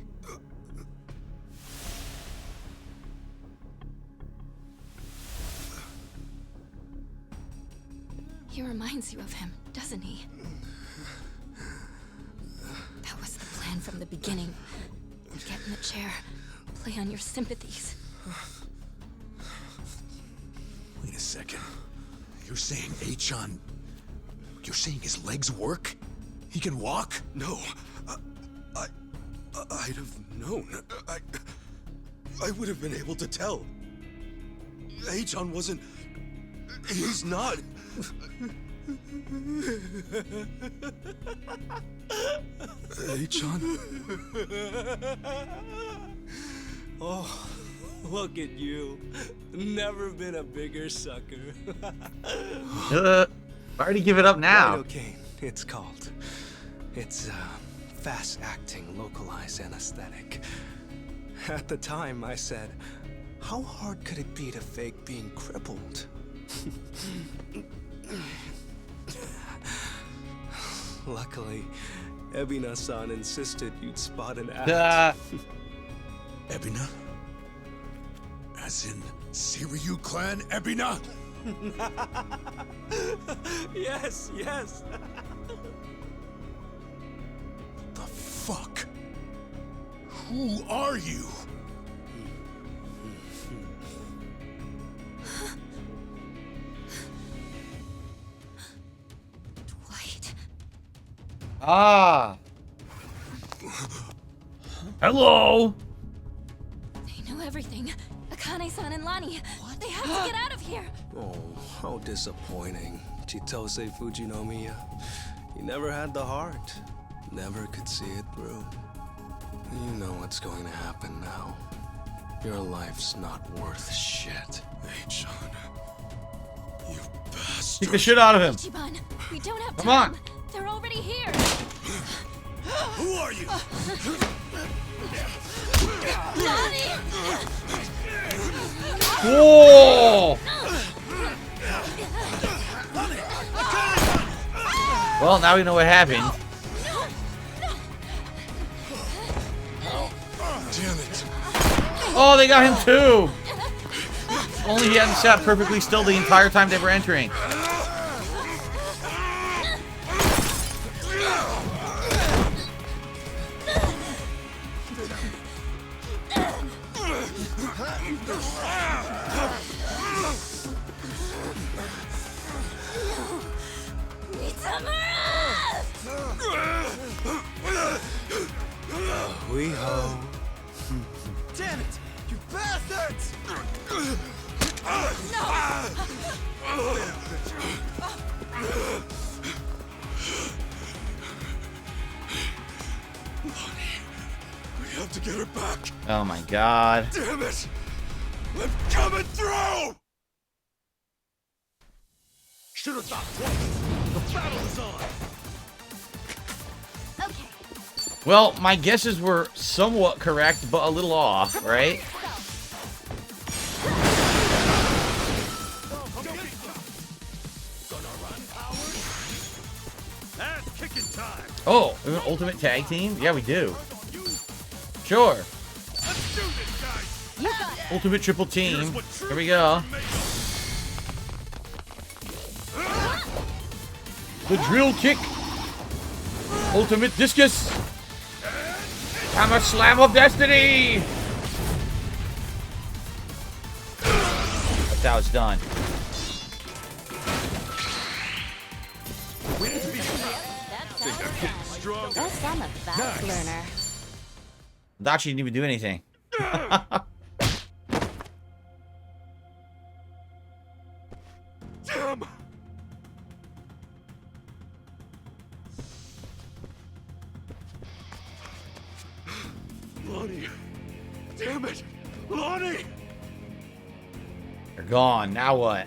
[SPEAKER 14] He reminds you of him, doesn't he? That was the plan from the beginning. Get in the chair, play on your sympathies.
[SPEAKER 6] Wait a second. You're saying Achan... You're saying his legs work? He can walk?
[SPEAKER 11] No. I'd have known. I would have been able to tell. Achan wasn't... He's not...
[SPEAKER 13] Achan? Oh, look at you. Never been a bigger sucker.
[SPEAKER 1] Why already give it up now?
[SPEAKER 13] Lidocaine, it's called. It's fast-acting, localized anesthetic. At the time, I said, how hard could it be to fake being crippled? Luckily, Ebina-san insisted you'd spot an act.
[SPEAKER 6] Ebina? As in, Seiryu clan Ebina?
[SPEAKER 13] Yes, yes.
[SPEAKER 6] The fuck?
[SPEAKER 12] Who are you?
[SPEAKER 14] Dwight.
[SPEAKER 1] Ah. Hello.
[SPEAKER 14] They know everything. Akane-san and Lani. They have to get out of here.
[SPEAKER 13] Oh, how disappointing. Chitose Fujinomiya. He never had the heart. Never could see it through. You know what's going to happen now. Your life's not worth shit.
[SPEAKER 12] Hey, you bastard.
[SPEAKER 1] Kick the shit out of him.
[SPEAKER 14] Ichiban, we don't have
[SPEAKER 1] Come
[SPEAKER 14] time.
[SPEAKER 1] on.
[SPEAKER 14] They're already here.
[SPEAKER 12] Who are you?
[SPEAKER 1] Whoa! Well, now we know what happened.
[SPEAKER 12] Damn it.
[SPEAKER 1] Oh, they got him too. Only he hadn't sat perfectly still the entire time they were entering.
[SPEAKER 13] We ho.
[SPEAKER 5] Damn it! You bastards!
[SPEAKER 12] We have to get her back.
[SPEAKER 1] Oh my god.
[SPEAKER 12] Damn it! I'm coming through!
[SPEAKER 2] Should have thought twice. The battle is on.
[SPEAKER 1] Well, my guesses were somewhat correct, but a little off, right?
[SPEAKER 2] That's kicking time.
[SPEAKER 1] Oh, we have an ultimate tag team? Yeah, we do. Sure.
[SPEAKER 2] Let's do this, guys.
[SPEAKER 1] Ultimate triple team. Here we go. The drill kick. Ultimate discus. Hammer slam of destiny. That's how it's done.
[SPEAKER 3] Guess I'm a fast learner.
[SPEAKER 1] Dachi didn't even do anything.
[SPEAKER 2] Damn. Lonnie. Damn it. Lonnie.
[SPEAKER 1] They're gone. Now what?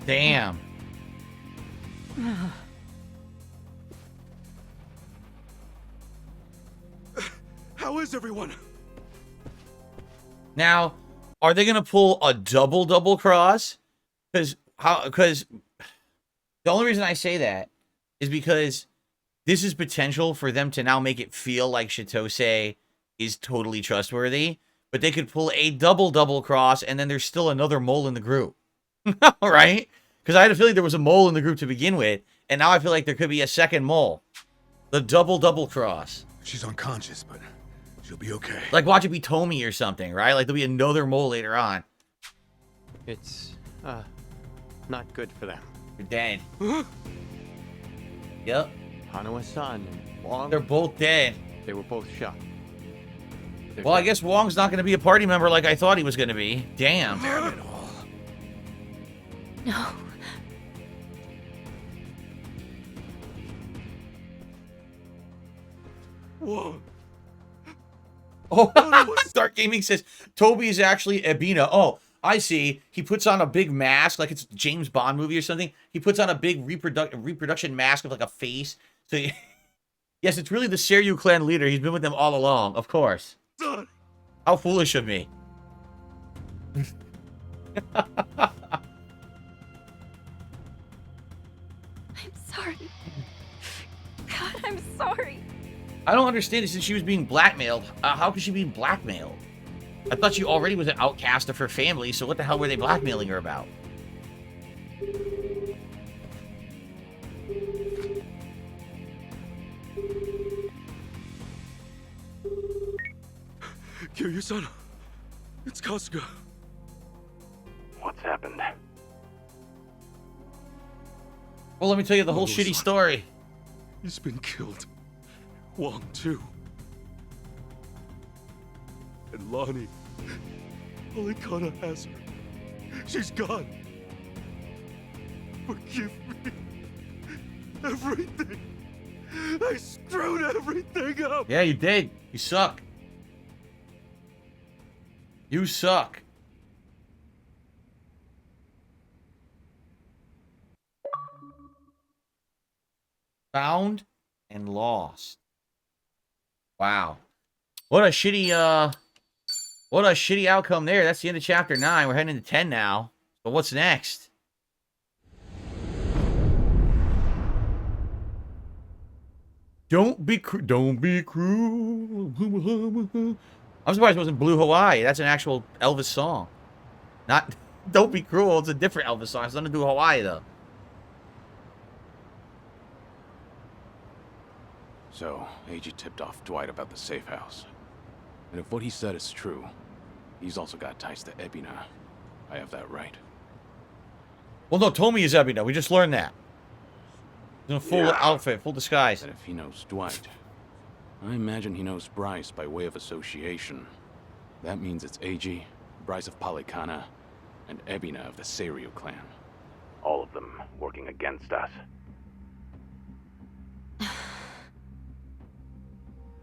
[SPEAKER 1] Damn.
[SPEAKER 2] How is everyone?
[SPEAKER 1] Now, are they gonna pull a double cross? Because the only reason I say that is because this is potential for them to now make it feel like Chitose is totally trustworthy, but they could pull a double cross and then there's still another mole in the group. Right? Because I had a feeling there was a mole in the group to begin with, and now I feel like there could be a second mole. The double cross.
[SPEAKER 6] She's unconscious, but she'll be okay.
[SPEAKER 1] Like watch it be Tomy or something, right? Like there'll be another mole later on.
[SPEAKER 4] It's, not good for them.
[SPEAKER 1] You're dead. Yep.
[SPEAKER 4] Hanawa-san and Wong.
[SPEAKER 1] They're both dead.
[SPEAKER 4] They were both shot.
[SPEAKER 1] Well, I guess Wong's not going to be a party member like I thought he was going to be. Damn.
[SPEAKER 6] Damn it all.
[SPEAKER 3] No.
[SPEAKER 2] Whoa.
[SPEAKER 1] Oh, Dark Gaming says Toby is actually Ebina. Oh, I see. He puts on a big mask, like it's a James Bond movie or something. He puts on a big reproduction mask of like a face. So, yes, it's really the Seiryu clan leader. He's been with them all along, of course.
[SPEAKER 2] Son.
[SPEAKER 1] How foolish of me.
[SPEAKER 3] I'm sorry. God, I'm sorry.
[SPEAKER 1] I don't understand it since she was being blackmailed. How could she be blackmailed? I thought she already was an outcast of her family, so what the hell were they blackmailing her about?
[SPEAKER 11] Kiryu-san, it's Kasuga.
[SPEAKER 15] What's happened?
[SPEAKER 1] Well, let me tell you the whole
[SPEAKER 11] Oh,
[SPEAKER 1] shitty
[SPEAKER 11] son.
[SPEAKER 1] story.
[SPEAKER 11] He's been killed. Wong, too. And Lonnie. Alikana has her. She's gone. Forgive me. Everything. I screwed everything up.
[SPEAKER 1] Yeah, you did. You suck. You suck. Found and lost. Wow. What a shitty outcome there. That's the end of chapter 9. We're heading into 10 now. But what's next? Don't be cruel. I'm surprised it wasn't Blue Hawaii. That's an actual Elvis song. Not Don't Be Cruel. It's a different Elvis song. It's nothing to do with Hawaii, though.
[SPEAKER 16] So, AG tipped off Dwight about the safe house. And if what he said is true, he's also got ties to Ebina. I have that right.
[SPEAKER 1] Well, no, Tommy is Ebina. We just learned that. In a full outfit, full disguise.
[SPEAKER 16] And if he knows Dwight, I imagine he knows Bryce by way of association. That means it's AG, Bryce of Palikana, and Ebina of the Seiryu clan.
[SPEAKER 15] All of them working against us.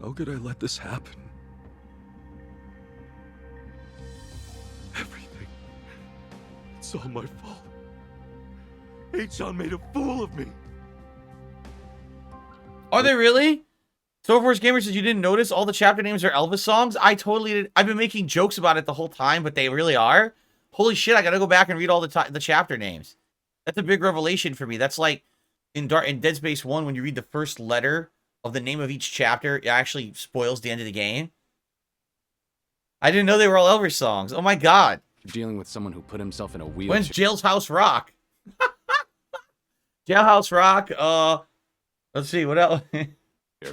[SPEAKER 11] How could I let this happen? Everything. It's all my fault. H-Chan made a fool of me.
[SPEAKER 1] Are they really? Stoneforge Gamer says you didn't notice all the chapter names are Elvis songs? I totally did. I've been making jokes about it the whole time, but they really are. Holy shit, I gotta go back and read all the chapter names. That's a big revelation for me. That's like in Dead Space 1 when you read the first letter of the name of each chapter, it actually spoils the end of the game. I didn't know they were all Elvis songs. Oh my god.
[SPEAKER 16] You're dealing with someone who put himself in a wheelchair.
[SPEAKER 1] When's Jailhouse Rock? Jailhouse Rock, let's see, what else?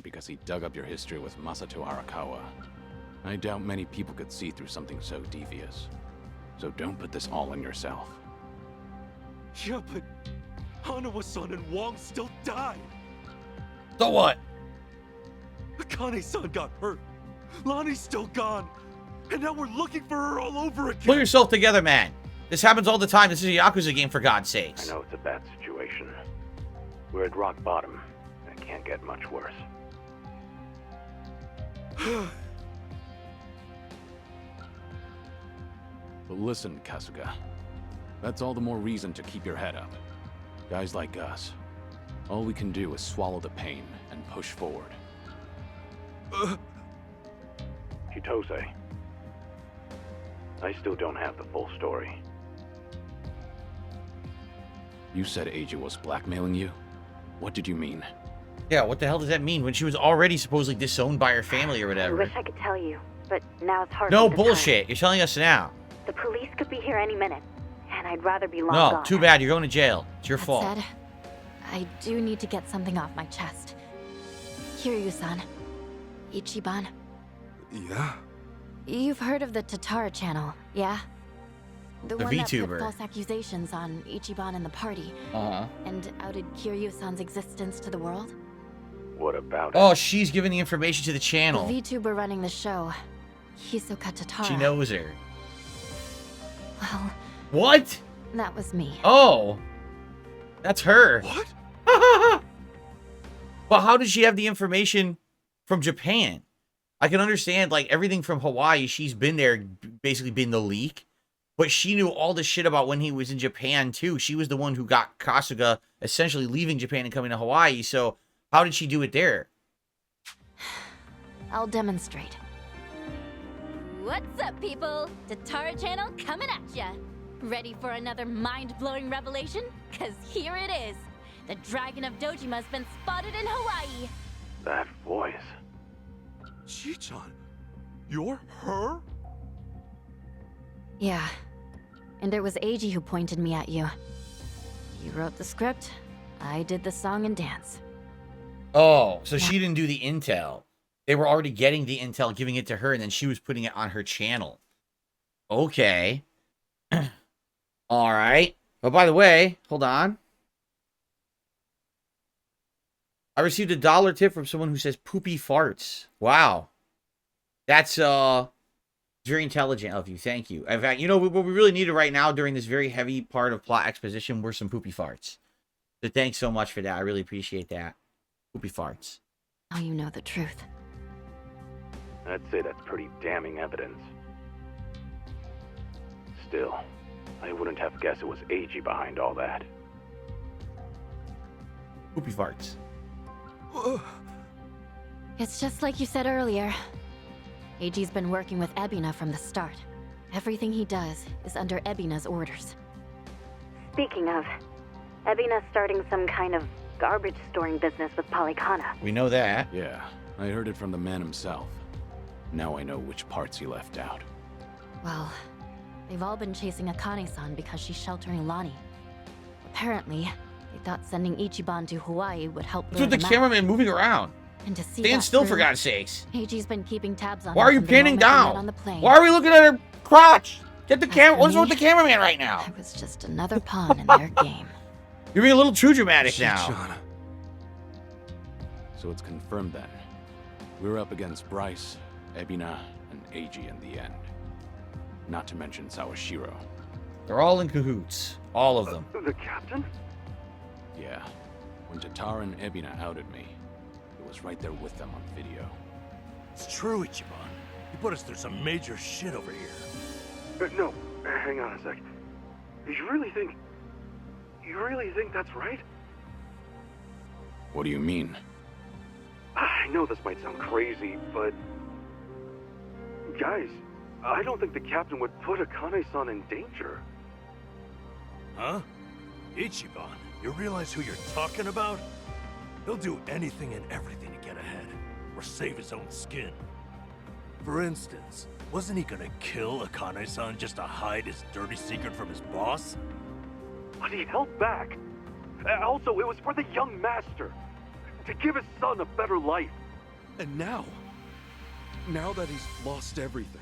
[SPEAKER 16] Because he dug up your history with Masato Arakawa. I doubt many people could see through something so devious. So don't put this all on yourself.
[SPEAKER 11] Yeah, but Hanawa-san and Wong still died.
[SPEAKER 1] So what?
[SPEAKER 11] Akane-san got hurt. Lonnie's still gone. And now we're looking for her all over again.
[SPEAKER 1] Pull yourself together, man. This happens all the time. This is a Yakuza game, for God's sakes.
[SPEAKER 15] I know it's a bad situation. We're at rock bottom, and it can't get much worse.
[SPEAKER 16] But listen, Kasuga. That's all the more reason to keep your head up. Guys like us, all we can do is swallow the pain and push forward.
[SPEAKER 15] Chitose. I still don't have the full story.
[SPEAKER 16] You said AJ was blackmailing you? What did you mean?
[SPEAKER 1] Yeah, what the hell does that mean when she was already supposedly disowned by her family or
[SPEAKER 17] I
[SPEAKER 1] whatever?
[SPEAKER 17] wish I could tell you, but now it's hard.
[SPEAKER 1] No
[SPEAKER 17] for the
[SPEAKER 1] bullshit.
[SPEAKER 17] time.
[SPEAKER 1] You're telling us now.
[SPEAKER 17] The police could be here any minute, and I'd rather be long
[SPEAKER 1] No,
[SPEAKER 17] gone.
[SPEAKER 1] too bad. You're going to jail. It's your
[SPEAKER 3] That
[SPEAKER 1] fault.
[SPEAKER 3] said, I do need to get something off my chest. Kiryu-san. Ichiban.
[SPEAKER 11] Yeah?
[SPEAKER 3] You've heard of the Tatara channel, yeah? The one that
[SPEAKER 1] VTuber.
[SPEAKER 3] put false accusations on Ichiban and the party.
[SPEAKER 1] Uh-huh.
[SPEAKER 3] And outed Kiryu-san's existence to the world?
[SPEAKER 15] What about
[SPEAKER 1] Oh, she's giving the information to the channel.
[SPEAKER 3] The VTuber running the show, Hisoka Tatara.
[SPEAKER 1] She knows her.
[SPEAKER 3] Well,
[SPEAKER 1] What?
[SPEAKER 3] that was me.
[SPEAKER 1] Oh. That's her.
[SPEAKER 11] What?
[SPEAKER 1] But how did she have the information from Japan? I can understand, like, everything from Hawaii, she's been there, basically been the leak. But she knew all the shit about when he was in Japan, too. She was the one who got Kasuga essentially leaving Japan and coming to Hawaii. So how did she do it there?
[SPEAKER 3] I'll demonstrate.
[SPEAKER 14] What's up, people? Tatara channel coming at ya. Ready for another mind-blowing revelation? Cause here it is. The Dragon of Dojima's been spotted in Hawaii.
[SPEAKER 15] that voice?
[SPEAKER 11] Chi-chan, you're her?
[SPEAKER 3] Yeah. And it was Eiji who pointed me at you. You wrote the script, I did the song and dance.
[SPEAKER 1] Oh, so she didn't do the intel. They were already getting the intel, giving it to her, and then she was putting it on her channel. Okay. All right. But by the way, hold on. I received $1 tip from someone who says poopy farts. Wow. That's very intelligent of you. Thank you. In fact, you know what we really needed right now during this very heavy part of plot exposition were some poopy farts. So thanks so much for that. I really appreciate that. Poopy farts.
[SPEAKER 3] Now you know the truth.
[SPEAKER 15] I'd say that's pretty damning evidence. Still, I wouldn't have guessed it was AG behind all that.
[SPEAKER 1] Poopy farts.
[SPEAKER 3] It's just like you said earlier. AG's been working with Ebina from the start. Everything he does is under Ebina's orders.
[SPEAKER 17] Speaking of, Ebina's starting some kind of garbage storing business with Polycana.
[SPEAKER 1] We know that.
[SPEAKER 16] Yeah, I heard it from the man himself. Now I know which parts he left out.
[SPEAKER 3] Well, they've all been chasing Akane-san because she's sheltering Lonnie. Apparently, they thought sending Ichiban to Hawaii would help
[SPEAKER 1] What's with the cameraman moving around?
[SPEAKER 3] And to see
[SPEAKER 1] Stand
[SPEAKER 3] that
[SPEAKER 1] still,
[SPEAKER 3] through,
[SPEAKER 1] for God's sakes.
[SPEAKER 3] AG's been keeping tabs on
[SPEAKER 1] Why
[SPEAKER 3] her
[SPEAKER 1] are you
[SPEAKER 3] from the
[SPEAKER 1] panning
[SPEAKER 3] moment they met
[SPEAKER 1] down?
[SPEAKER 3] on the plane.
[SPEAKER 1] Why are we looking at her crotch? Get the camera. What's wrong with the cameraman right now?
[SPEAKER 3] I was just another pawn in their game.
[SPEAKER 1] You're being a little too dramatic now.
[SPEAKER 16] Shauna. So it's confirmed then. We're up against Bryce, Ebina, and AG in the end. Not to mention Sawashiro.
[SPEAKER 1] They're all in cahoots. All of them.
[SPEAKER 15] The captain?
[SPEAKER 16] Yeah. When Tatara and Ebina outed me, it was right there with them on video.
[SPEAKER 18] It's true, Ichiban. You put us through some major shit over here.
[SPEAKER 15] No, hang on a sec. You really think that's right?
[SPEAKER 16] What do you mean?
[SPEAKER 15] I know this might sound crazy, but... Guys, I don't think the captain would put Akane-san in danger.
[SPEAKER 18] Huh? Ichiban, you realize who you're talking about? He'll do anything and everything to get ahead, or save his own skin. For instance, wasn't he gonna kill Akane-san just to hide his dirty secret from his boss?
[SPEAKER 15] But he held back. Also, it was for the young master. To give his son a better life.
[SPEAKER 2] And now that he's lost everything,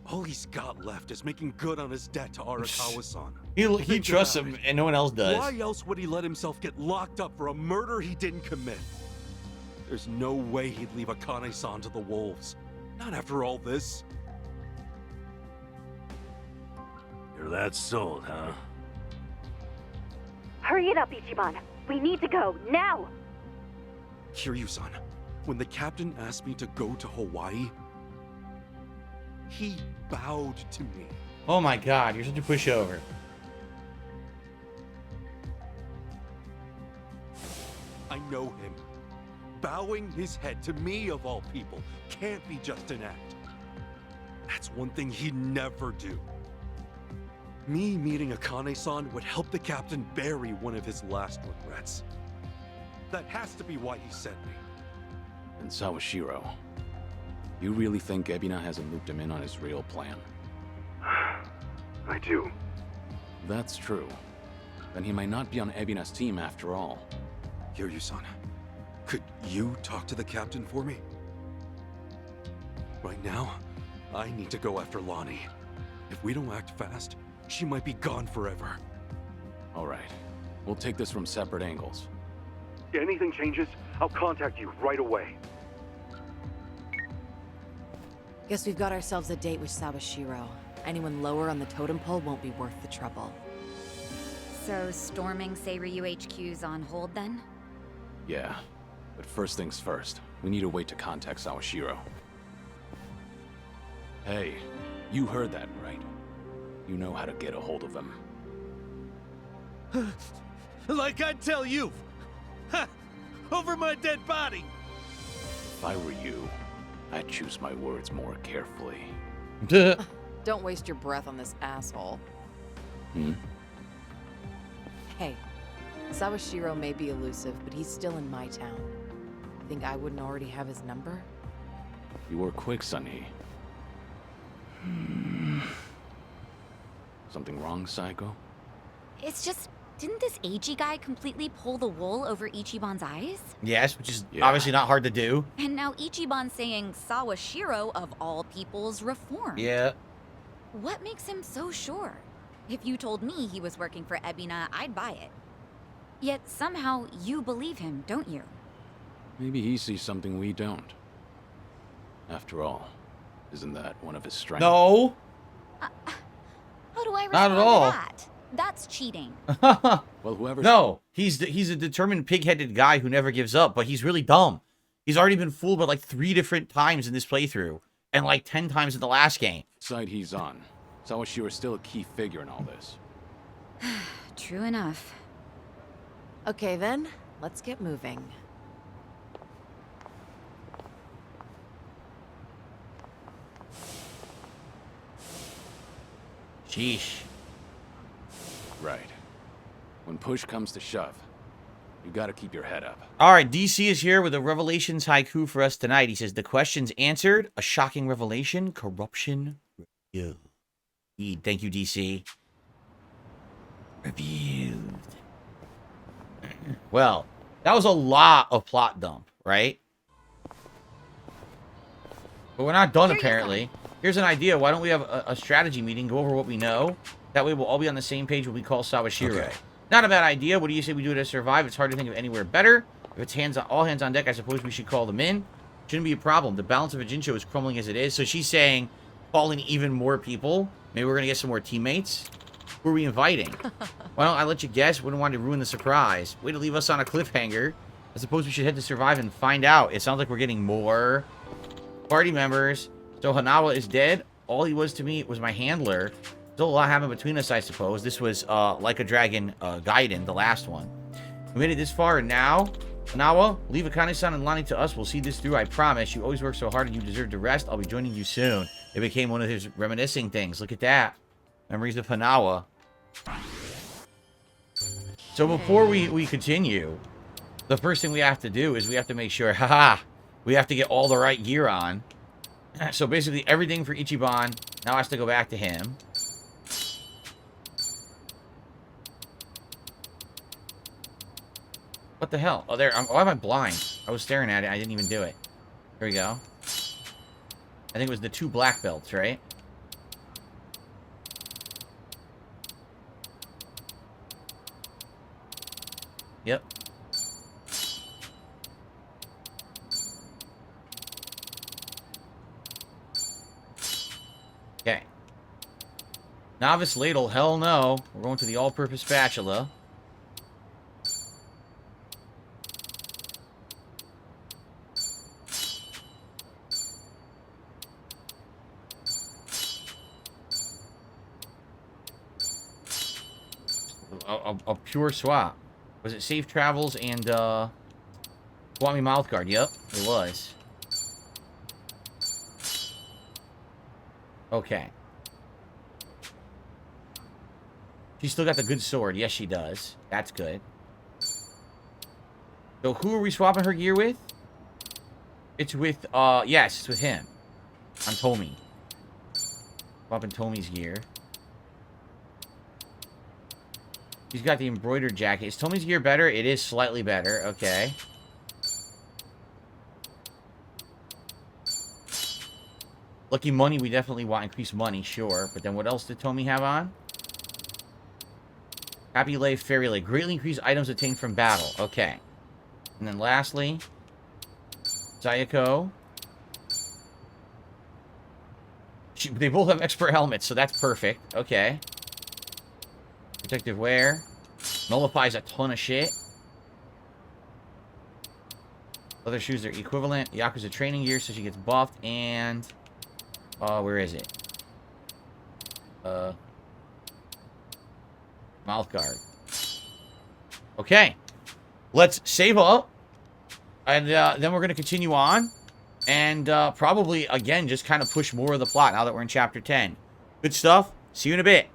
[SPEAKER 2] all he's got left is making good on his debt to Arakawa-san.
[SPEAKER 1] He trusts him, and no one else does.
[SPEAKER 2] Why else would he let himself get locked up for a murder he didn't commit? There's no way he'd leave Akane-san to the wolves. Not after all this.
[SPEAKER 18] You're that sold, huh?
[SPEAKER 17] Hurry it up, Ichiban. We need to go, now!
[SPEAKER 2] Kiryu-san, when the captain asked me to go to Hawaii, he bowed to me.
[SPEAKER 1] Oh my God, you're such a pushover.
[SPEAKER 2] I know him. Bowing his head to me, of all people, can't be just an act. That's one thing he'd never do. Me meeting Akane-san would help the captain bury one of his last regrets. That has to be why he sent me.
[SPEAKER 16] And Sawashiro, you really think Ebina hasn't looped him in on his real plan?
[SPEAKER 15] I do.
[SPEAKER 16] That's true. Then he might not be on Ebina's team after all.
[SPEAKER 2] Kiryu-san, could you talk to the captain for me? Right now, I need to go after Lonnie. If we don't act fast, she might be gone forever.
[SPEAKER 16] All right. We'll take this from separate angles.
[SPEAKER 15] If anything changes, I'll contact you right away.
[SPEAKER 19] Guess we've got ourselves a date with Sawashiro. Anyone lower on the totem pole won't be worth the trouble.
[SPEAKER 20] So, storming Seiryu HQ's on hold then?
[SPEAKER 16] Yeah. But first things first, we need a way to contact Sawashiro. Hey, you heard that, right? You know how to get a hold of him.
[SPEAKER 18] Like I'd tell you! Ha! Over my dead body!
[SPEAKER 16] If I were you, I'd choose my words more carefully.
[SPEAKER 19] Don't waste your breath on this asshole.
[SPEAKER 16] Hmm?
[SPEAKER 19] Hey, Sawashiro may be elusive, but he's still in my town. Think I wouldn't already have his number?
[SPEAKER 16] You were quick, Sunny. Something wrong, Psycho?
[SPEAKER 20] It's just Didn't this AG guy completely pull the wool over Ichiban's eyes?
[SPEAKER 1] Yes, which is obviously not hard to do.
[SPEAKER 20] And now Ichiban's saying Sawashiro, of all people's, reformed.
[SPEAKER 1] Yeah.
[SPEAKER 20] What makes him so sure? If you told me he was working for Ebina, I'd buy it. Yet somehow you believe him, don't you?
[SPEAKER 16] Maybe he sees something we don't. After all, isn't that one of his strengths?
[SPEAKER 1] No.
[SPEAKER 20] How do I respond
[SPEAKER 1] Not at all.
[SPEAKER 20] to that? That's cheating.
[SPEAKER 16] Well, whoever.
[SPEAKER 1] No, he's a determined pig-headed guy who never gives up, but he's really dumb. He's already been fooled by like 3 different times in this playthrough, and like 10 times in the last game.
[SPEAKER 16] Side he's on. Sawashiro is still a key figure in all this.
[SPEAKER 20] True enough.
[SPEAKER 19] Okay then, let's get moving.
[SPEAKER 1] Sheesh.
[SPEAKER 16] Right. When push comes to shove, you gotta keep your head up.
[SPEAKER 1] All right, DC is here with a Revelations haiku for us tonight. He says, the questions answered, a shocking revelation, corruption, review. Thank you, DC. Reviewed. Well, that was a lot of plot dump, right? But we're not done, apparently. Here's an idea. Why don't we have a strategy meeting, go over what we know? That way we'll all be on the same page when we call Sawashiro. Okay. Not a bad idea. What do you say we do to survive? It's hard to think of anywhere better. If it's all hands on deck, I suppose we should call them in. Shouldn't be a problem. The balance of Ajincho is crumbling as it is. So she's saying calling even more people. Maybe we're going to get some more teammates. Who are we inviting? Why don't I let you guess? Wouldn't want to ruin the surprise. Way to leave us on a cliffhanger. I suppose we should head to survive and find out. It sounds like we're getting more party members. So Hanawa is dead. All he was to me was my handler. Still a lot happened between us, I suppose. This was Like a Dragon Gaiden, the last one. We made it this far, and now, Hanawa, leave Akane-san and Lonnie to us. We'll see this through, I promise. You always work so hard and you deserve to rest. I'll be joining you soon. It became one of his reminiscing things. Look at that. Memories of Hanawa. So before we continue, the first thing we have to do is we have to make sure, we have to get all the right gear on. So basically everything for Ichiban now has to go back to him. What the hell? Oh, there. Why am I blind? I was staring at it. I didn't even do it. Here we go. I think it was the 2 black belts, right? Yep. Okay. Novice ladle, hell no. We're going to the all-purpose spatula. A pure swap. Was it Safe Travels and Swami Mouthguard? Yep, it was. Okay. She's still got the good sword. Yes, she does. That's good. So who are we swapping her gear with? It's with, yes, it's with him. On Tomi. Swapping Tomi's gear. He's got the embroidered jacket. Is Tomi's gear better? It is slightly better. Okay. Lucky money, we definitely want increased money, sure. But then what else did Tomi have on? Happy Lay, Fairy Lay. Greatly increased items obtained from battle. Okay. And then lastly, Sayako. They both have expert helmets, so that's perfect. Okay. Protective wear. Nullifies a ton of shit. Leather shoes are equivalent. Yakuza training gear, so she gets buffed. And... where is it? Mouth guard. Okay. Let's save up. And then we're going to continue on. And probably, again, just kind of push more of the plot now that we're in Chapter 10. Good stuff. See you in a bit.